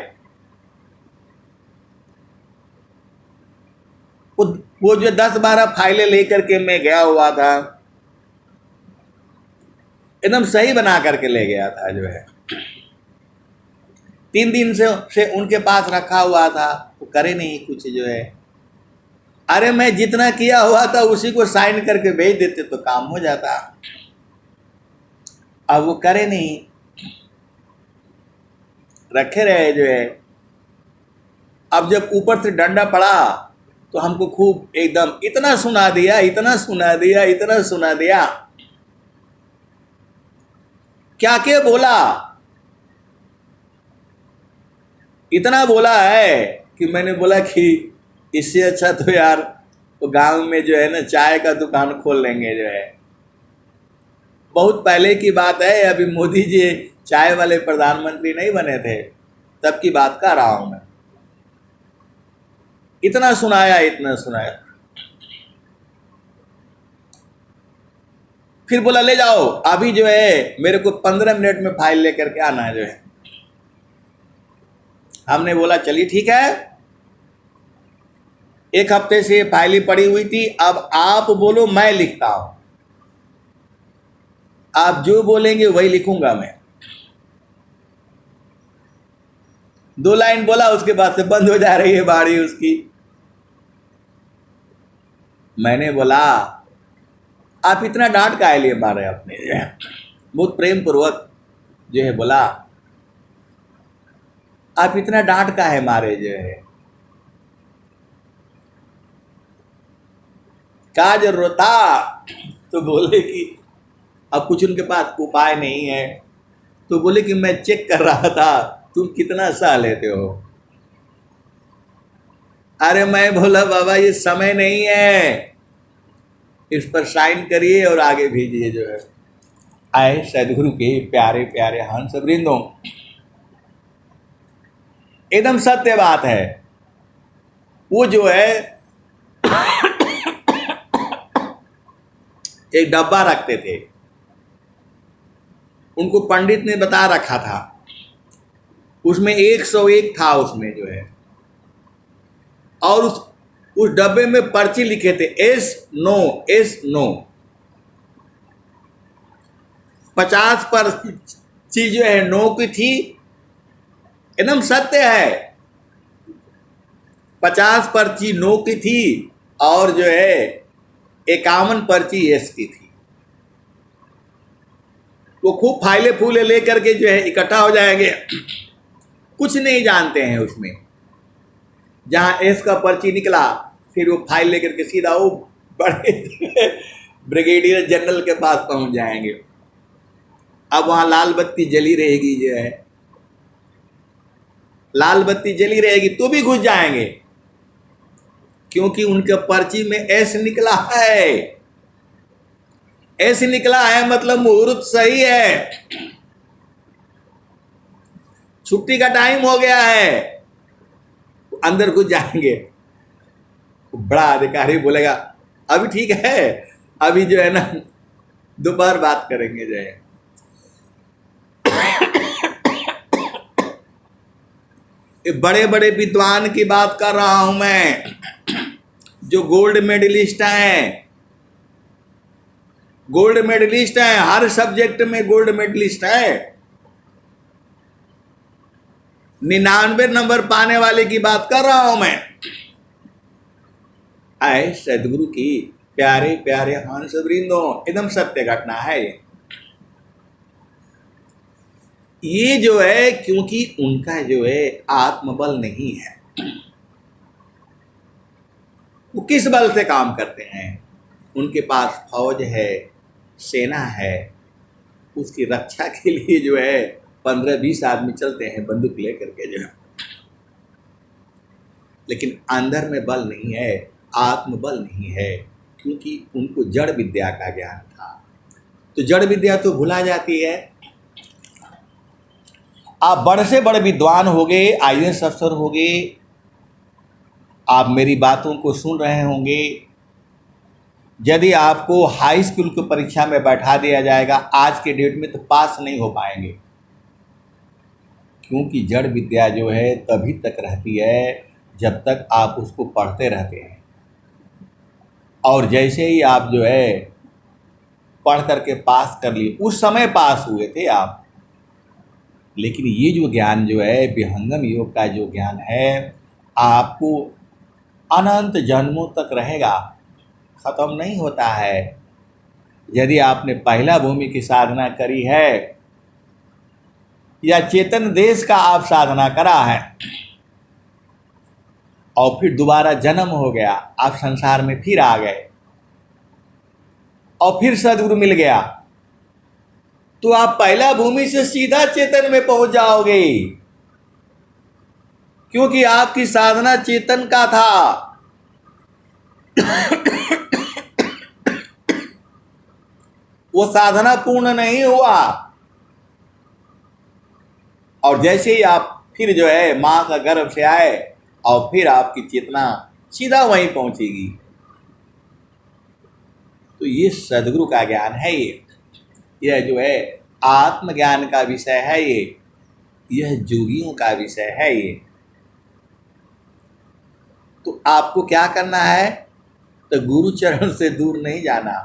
वो जो 10-12 फाइलें लेकर के मैं गया हुआ था, एकदम सही बना करके ले गया था जो है। 3 दिन से उनके पास रखा हुआ था, वो करे नहीं कुछ जो है। अरे मैं जितना किया हुआ था उसी को साइन करके भेज देते तो काम हो जाता। अब वो करे नहीं, रखे रहे जो है। अब जब ऊपर से डंडा पड़ा तो हमको खूब एकदम इतना सुना दिया, इतना सुना दिया, इतना सुना दिया। क्या क्या बोला? इतना बोला है कि मैंने बोला कि इससे अच्छा तो यार तो गांव में जो है ना चाय का दुकान खोल लेंगे जो है। बहुत पहले की बात है, अभी मोदी जी चाय वाले प्रधानमंत्री नहीं बने थे, तब की बात कर रहा हूं मैं। इतना सुनाया, इतना सुनाया। फिर बोला ले जाओ, अभी जो है मेरे को 15 मिनट में फाइल लेकर के आना है जो है। हमने बोला चलिए ठीक है। 1 हफ्ते से फाइल ही पड़ी हुई थी, अब आप बोलो मैं लिखता हूं। आप जो बोलेंगे वही लिखूंगा मैं। 2 लाइन बोला, उसके बाद से बंद हो जा रही है बाड़ी उसकी। मैंने बोला आप इतना डांट काहे लिए मार रहे अपने? बहुत प्रेम पूर्वक जो है बोला, आप इतना डांट काहे मारे जो है? क्या जरूरत था? तो बोले कि अब कुछ उनके पास उपाय नहीं है। तो बोले कि मैं चेक कर रहा था तुम कितना सह लेते हो। अरे मैं बोला बाबा ये समय नहीं है, इस पर साइन करिए और आगे भेजिए जो है। आए सदगुरु के प्यारे प्यारे हंस वृंदों, एकदम सत्य बात है। वो जो है एक डब्बा रखते थे, उनको पंडित ने बता रखा था, उसमें 101 था उसमें जो है, और उस डब्बे में पर्ची लिखे थे एस नो एस नो। 50% जो है नो की थी, एकदम सत्य है। 50 पर्ची नो की थी और जो है 51 पर्ची यस की थी। वो खूब फाइले फूले लेकर के जो है इकट्ठा हो जाएंगे, कुछ नहीं जानते हैं उसमें। जहां एस का पर्ची निकला, फिर वो फाइल लेकर के सीधा वो बड़े ब्रिगेडियर जनरल के पास पहुंच जाएंगे। अब वहां लाल बत्ती जली रहेगी जो है, लाल बत्ती जली रहेगी तो भी घुस जाएंगे, क्योंकि उनके पर्ची में एस निकला है। एस निकला है मतलब मुहूर्त सही है, छुट्टी का टाइम हो गया है, अंदर घुस जाएंगे। बड़ा अधिकारी बोलेगा अभी ठीक है, अभी जो है ना दोपहर बात करेंगे जो है। बड़े बड़े विद्वान की बात कर रहा हूं मैं, जो गोल्ड मेडलिस्ट हैं, गोल्ड मेडलिस्ट हैं, हर सब्जेक्ट में गोल्ड मेडलिस्ट है। 99 नंबर पाने वाले की बात कर रहा हूं मैं। आए सदगुरु की प्यारे प्यारे हंस वृंदों, एकदम सत्य घटना है ये जो है, क्योंकि उनका जो है आत्मबल नहीं है। वो किस बल से काम करते हैं? उनके पास फौज है, सेना है, उसकी रक्षा के लिए जो है 15-20 आदमी चलते हैं बंदूक लेकर के जो है, लेकिन अंदर में बल नहीं है, आत्मबल नहीं है, क्योंकि उनको जड़ विद्या का ज्ञान था। तो जड़ विद्या तो भुला जाती है। आप बड़े से बड़े विद्वान हो गए, IAS अफसर हो गए, आप मेरी बातों को सुन रहे होंगे, यदि आपको हाई स्कूल की परीक्षा में बैठा दिया जाएगा आज के डेट में, तो पास नहीं हो पाएंगे, क्योंकि जड़ विद्या जो है तभी तक रहती है जब तक आप उसको पढ़ते रहते हैं। और जैसे ही आप जो है पढ़ करके पास कर लिए, उस समय पास हुए थे आप, लेकिन ये जो ज्ञान जो है विहंगम योग का जो ज्ञान है, आपको अनंत जन्मों तक रहेगा, खत्म नहीं होता है। यदि आपने पहला भूमि की साधना करी है या चेतन देश का आप साधना करा है और फिर दोबारा जन्म हो गया, आप संसार में फिर आ गए और फिर सद्गुरु मिल गया, तो आप पहला भूमि से सीधा चेतन में पहुंच जाओगे, क्योंकि आपकी साधना चेतन का था। वो साधना पूर्ण नहीं हुआ, और जैसे ही आप फिर जो है मां का गर्भ से आए और फिर आपकी चेतना सीधा वहीं पहुंचेगी। तो ये सद्गुरु का ज्ञान है, यह जो है आत्मज्ञान का विषय है, यह जोगियों का विषय है ये। तो आपको क्या करना है? तो गुरु चरण से दूर नहीं जाना।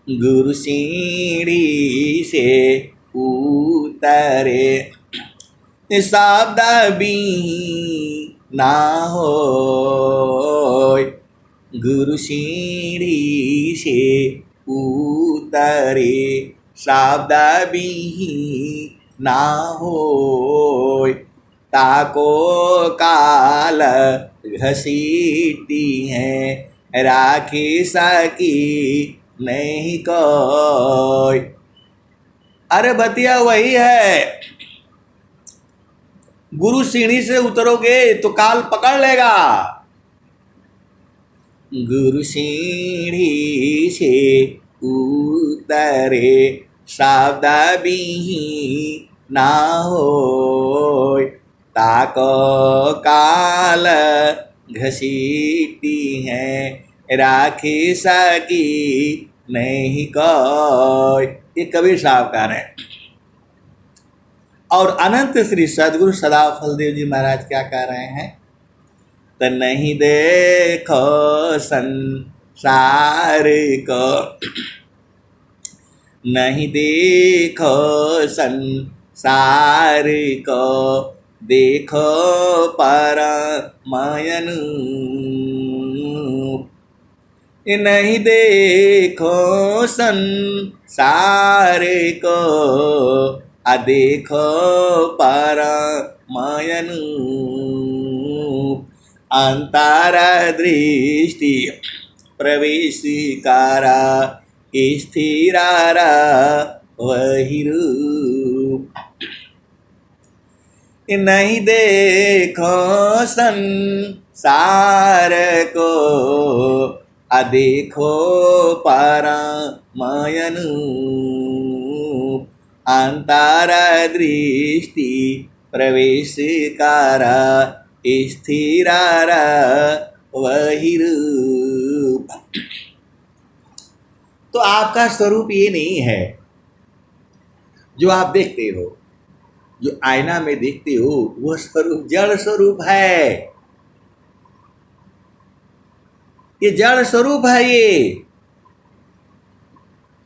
गुरु सीढ़ी से उतरे शब्द भी ना हो, गुरु सीढ़ी से उतरे शब्द भी ना हो, ताको काल घसीटी है राखी सकी नहीं कोई। अरे बतिया वही है, गुरु सीढ़ी से उतरोगे तो काल पकड़ लेगा। गुरु सीढ़ी से उतरे शब्द भी ना हो, ताको काल घसीटी है, राखी सकी नहीं कोई। ये कबीर साहब का है। और अनंत श्री सद्गुरु सदा फलदेव जी महाराज क्या कह रहे हैं? तो नहीं देखो संसार को, नहीं देखो संसार को, देखो परमयन। नहीं देखो संसार को, देखो परमयन। अंतर दृष्टि प्रवेशिकारा, स्थिरारा वही रूप। नहीं देखो संसार को, देखो परमयन। अंतर दृष्टि प्रवेशिकारा, स्थिरारा वही रूप। तो आपका स्वरूप ये नहीं है जो आप देखते हो, जो आईना में देखते हो वो स्वरूप जड़ स्वरूप है। ये जड़ स्वरूप है। ये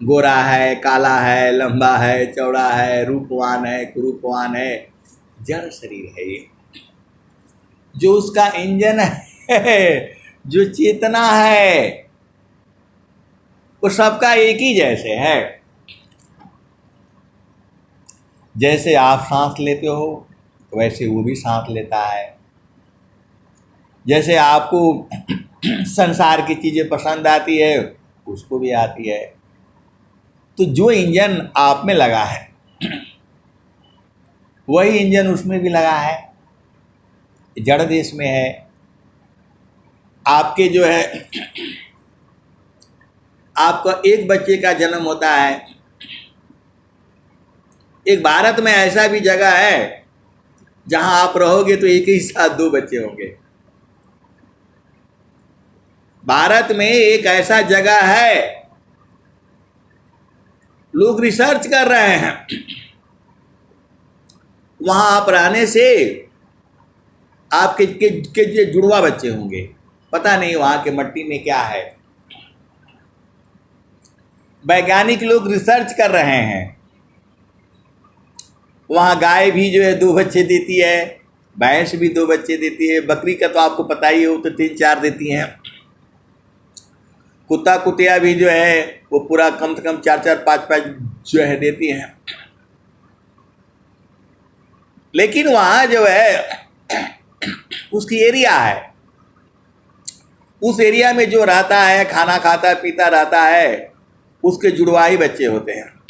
गोरा है, काला है, लंबा है, चौड़ा है, रूपवान है, कुरूपवान है, जड़ शरीर है ये। जो उसका इंजन है, जो चेतना है, वो सबका एक ही जैसे है। जैसे आप सांस लेते हो वैसे वो भी सांस लेता है। जैसे आपको संसार की चीज़ें पसंद आती है उसको भी आती है। तो जो इंजन आप में लगा है वही इंजन उसमें भी लगा है। जड़ देश में है। आपके जो है, आपका एक बच्चे का जन्म होता है। एक भारत में ऐसा भी जगह है जहां आप रहोगे तो एक ही साथ 2 बच्चे होंगे। भारत में एक ऐसा जगह है, लोग रिसर्च कर रहे हैं, वहां आप रहने से आपके के जुड़वा बच्चे होंगे। पता नहीं वहां के मट्टी में क्या है। वैज्ञानिक लोग रिसर्च कर रहे हैं। वहाँ गाय भी जो है 2 बच्चे देती है, भैंस भी 2 बच्चे देती है, बकरी का तो आपको पता ही हो तो 3-4 देती हैं। कुत्ता कुतिया भी जो है वो पूरा कम से कम 4-4, 5-5 जो है देती हैं। लेकिन वहाँ जो है उसकी एरिया है, उस एरिया में जो रहता है, खाना खाता पीता रहता है, उसके जुड़वा ही बच्चे होते हैं।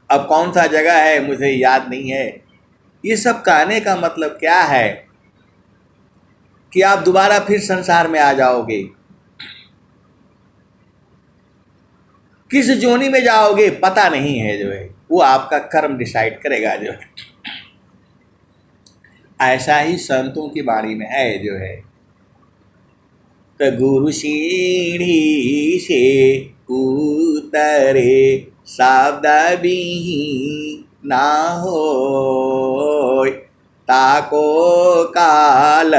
अब कौन सा जगह है मुझे याद नहीं है। ये सब कहने का मतलब क्या है कि आप दोबारा फिर संसार में आ जाओगे। किस जोनी में जाओगे पता नहीं है, जो है वो आपका कर्म डिसाइड करेगा। जो है ऐसा ही संतों की वाणी में है, जो है तो गुरु सीढ़ी से उतरे शब्द भी ना हो, ताको काल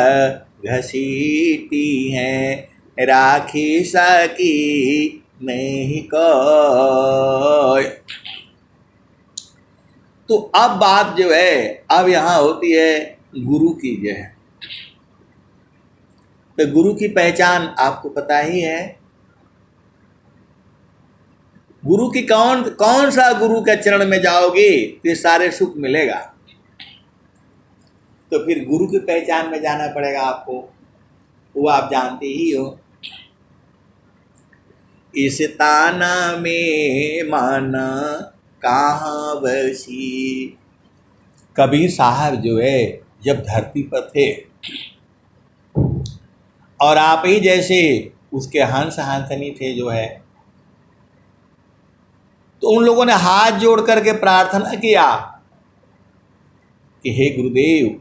घसीटी है, राखी सकी नहीं कोई। तो अब बात जो है अब यहाँ होती है गुरु की। जो है तो गुरु की पहचान आपको पता ही है। गुरु की कौन सा गुरु के चरण में जाओगे तो सारे सुख मिलेगा। तो फिर गुरु की पहचान में जाना पड़ेगा आपको, वो आप जानते ही हो। इस ताना में माना कहाँ बसी। कबीर साहब जो है जब धरती पर थे और आप ही जैसे उसके हंस हंसनी थे जो है, तो उन लोगों ने हाथ जोड़ करके प्रार्थना किया कि हे गुरुदेव,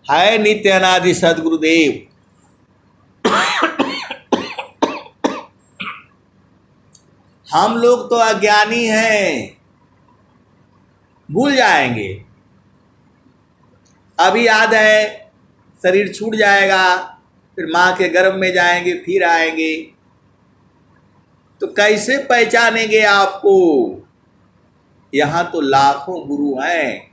है नित्य अनादि सदगुरुदेव, हम लोग तो अज्ञानी हैं, भूल जाएंगे। अभी याद है, शरीर छूट जाएगा, फिर माँ के गर्भ में जाएंगे, फिर आएंगे, तो कैसे पहचानेंगे आपको? यहाँ तो लाखों गुरु हैं।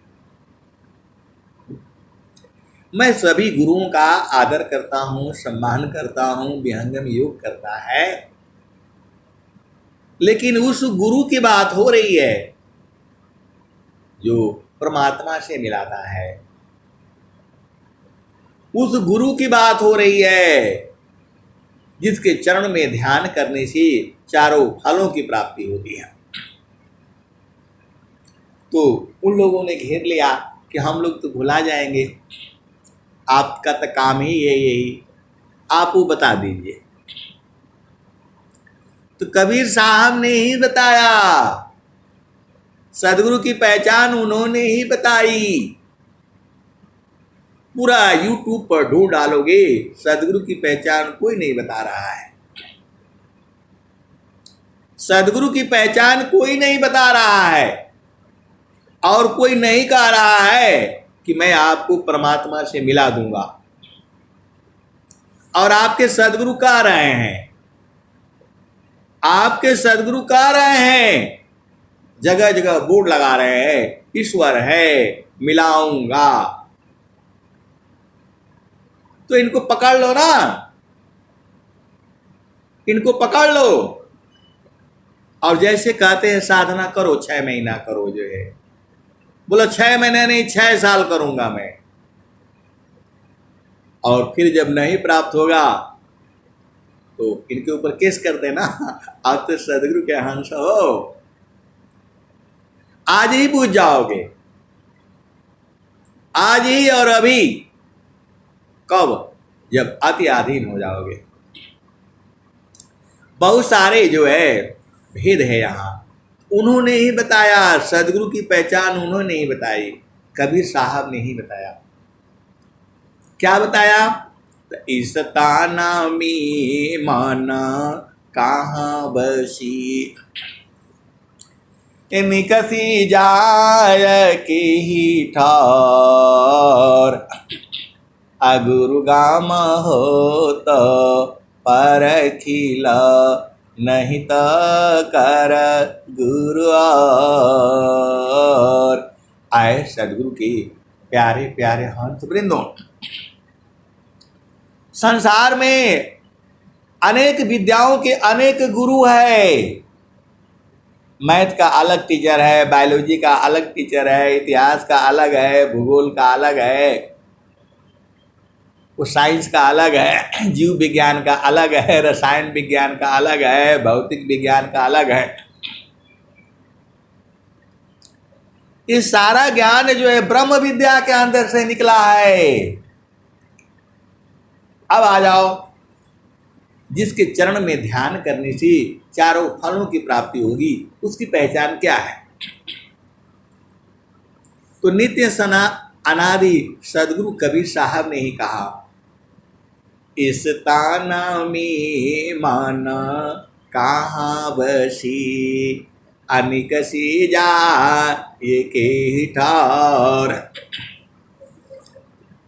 मैं सभी गुरुओं का आदर करता हूँ, सम्मान करता हूँ, विहंगम योग करता है, लेकिन उस गुरु की बात हो रही है जो परमात्मा से मिलाता है। उस गुरु की बात हो रही है जिसके चरण में ध्यान करने से चारों फलों की प्राप्ति होती है। तो उन लोगों ने घेर लिया कि हम लोग तो भुला जाएंगे, आपका तो काम ही है यही, आप वो बता दीजिए। तो कबीर साहब ने ही बताया, सदगुरु की पहचान उन्होंने ही बताई। पूरा YouTube पर ढूंढ डालोगे, सदगुरु की पहचान कोई नहीं बता रहा है। सदगुरु की पहचान कोई नहीं बता रहा है, और कोई नहीं कह रहा है कि मैं आपको परमात्मा से मिला दूंगा। और आपके सदगुरु कह रहे हैं, आपके सदगुरु कह रहे हैं, जगह जगह बोर्ड लगा रहे हैं, ईश्वर है, मिलाऊंगा। तो इनको पकड़ लो ना, इनको पकड़ लो। और जैसे कहते हैं साधना करो, 6 महीना करो, जो है बोलो 6 महीने नहीं 6 साल करूंगा मैं। और फिर जब नहीं प्राप्त होगा तो इनके ऊपर केस कर देना, आप तो सदगुरु के हंस हो। आज ही पूछ जाओगे, आज ही और अभी। कब? जब अति अधीन हो जाओगे। बहुत सारे जो है भेद है यहाँ, उन्होंने ही बताया। सदगुरु की पहचान उन्होंने ही बताई, कबीर साहब ने ही बताया। क्या बताया? इस ताना में माना कहाँ बसी, निकसी जाय के ही ठार, अगुरु गाम हो तो परखिला, नहीं तो कर गुरु और। आए सदगुरु के प्यारे प्यारे हंस वृंदों, संसार में अनेक विद्याओं के अनेक गुरु है। मैथ का अलग टीचर है, बायोलॉजी का अलग टीचर है, इतिहास का अलग है, भूगोल का अलग है, वो साइंस का अलग है, जीव विज्ञान का अलग है, रसायन विज्ञान का अलग है, भौतिक विज्ञान का अलग है। ये सारा ज्ञान जो है ब्रह्म विद्या के अंदर से निकला है। अब आ जाओ, जिसके चरण में ध्यान करने से चारों फलों की प्राप्ति होगी, उसकी पहचान क्या है? तो नित्य सना अनादि सदगुरु कबीर साहब ने ही कहा, इस ताना में माना कहाँ बसी, अनिकसी जा एक ही ठार,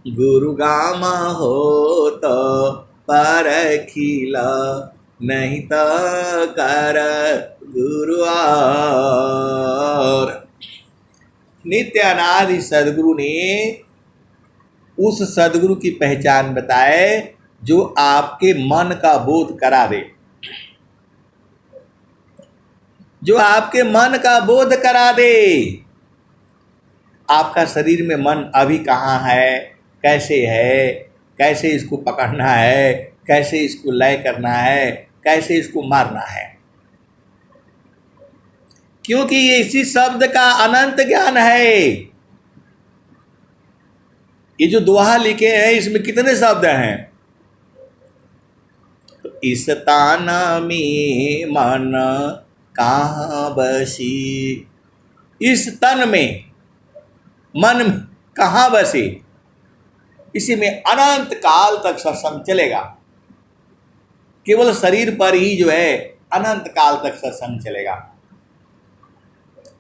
गुरु गामा हो तो परखिला, नहीं तो कर गुरु और। नित्य अनादि सदगुरु ने उस सदगुरु की पहचान बताए जो आपके मन का बोध करा दे, जो आपके मन का बोध करा दे। आपका शरीर में मन अभी कहाँ है, कैसे है, कैसे इसको पकड़ना है, कैसे इसको लय करना है, कैसे इसको मारना है। क्योंकि ये इसी शब्द का अनंत ज्ञान है। ये जो दोहा लिखे हैं इसमें कितने शब्द हैं? तो इस ताना में मन कहाँ बसी, इस तन में मन कहाँ बसे, इसी में अनंत काल तक सत्संग चलेगा। केवल शरीर पर ही जो है अनंत काल तक सत्संग चलेगा।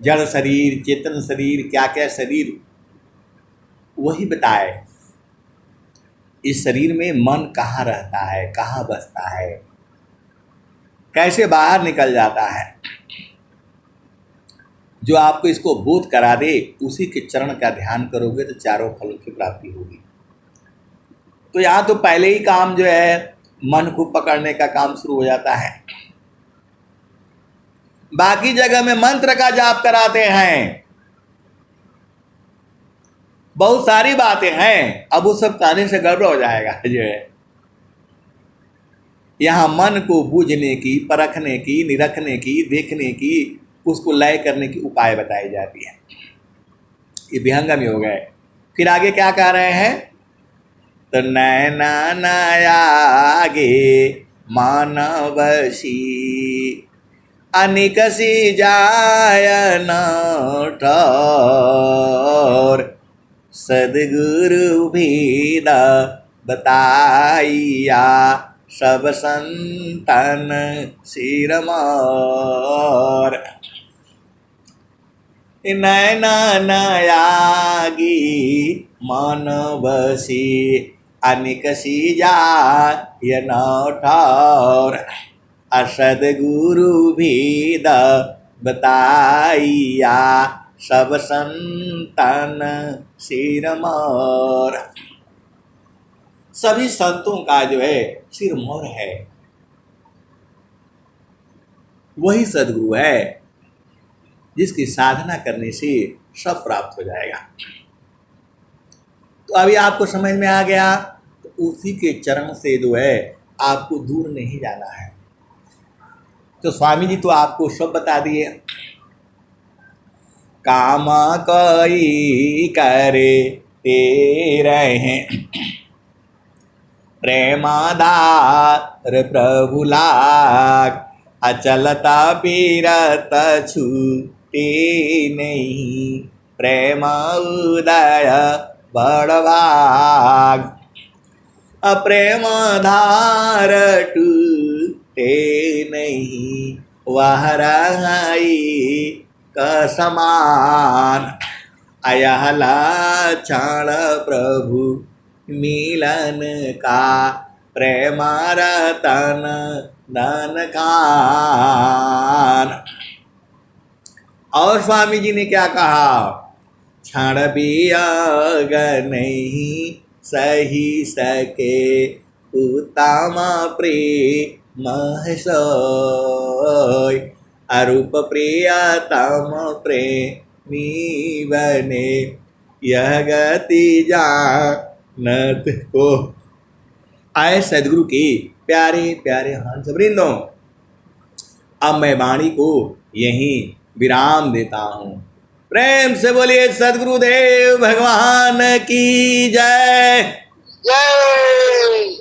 जड़ शरीर, चेतन शरीर, क्या क्या शरीर, वही बताए। इस शरीर में मन कहाँ रहता है, कहाँ बसता है, कैसे बाहर निकल जाता है, जो आपको इसको बोध करा दे, उसी के चरण का ध्यान करोगे तो चारों फलों की प्राप्ति होगी। तो यहाँ तो पहले ही काम जो है मन को पकड़ने का काम शुरू हो जाता है। बाकी जगह में मंत्र का जाप कराते हैं, बहुत सारी बातें हैं, अब वो सब कहने से गड़बड़ हो जाएगा। जो है यहाँ मन को बूझने की, परखने की, निरखने की, देखने की, उसको लय करने की उपाय बताई जाती है। ये विहंगम हो गए। फिर आगे क्या कह रहे हैं, तो नैना नयागे मानवशी अनिकसी जायन ठोर सदगुरु भेदा बताइया सब संतन सिरमौर। नैना नयागी मन बसी अनिकसी जायन ठोर असद गुरु भेद बताइया सब संतन सिरमौर। सभी संतों का जो है सिरमौर है, वही सदगुरु है जिसकी साधना करने से सब प्राप्त हो जाएगा। तो अभी आपको समझ में आ गया, तो उसी के चरण से जो है आपको दूर नहीं जाना है। तो स्वामी जी तो आपको सब बता दिए। काम कोई करे तेरे हैं प्रेमादार प्रभु लाग अचलता पीरत छूटे नहीं प्रेम उदय बड़भाग अप्रेम धार टूटे नहीं वह रहाई का समान अयहला क्षण प्रभु मिलन का प्रेम रतन धन खान। और स्वामी जी ने क्या कहा, क्षण भी अग नहीं सही सके उत्तम प्रेम सोय अरूप प्रियतम प्रेमी बने यह गति जानत को। आए सदगुरु के प्यारे प्यारे हंस वृंदों, अब मैं वाणी को यहीं विराम देता हूँ। प्रेम से बोलिए सदगुरुदेव भगवान की जय। जय।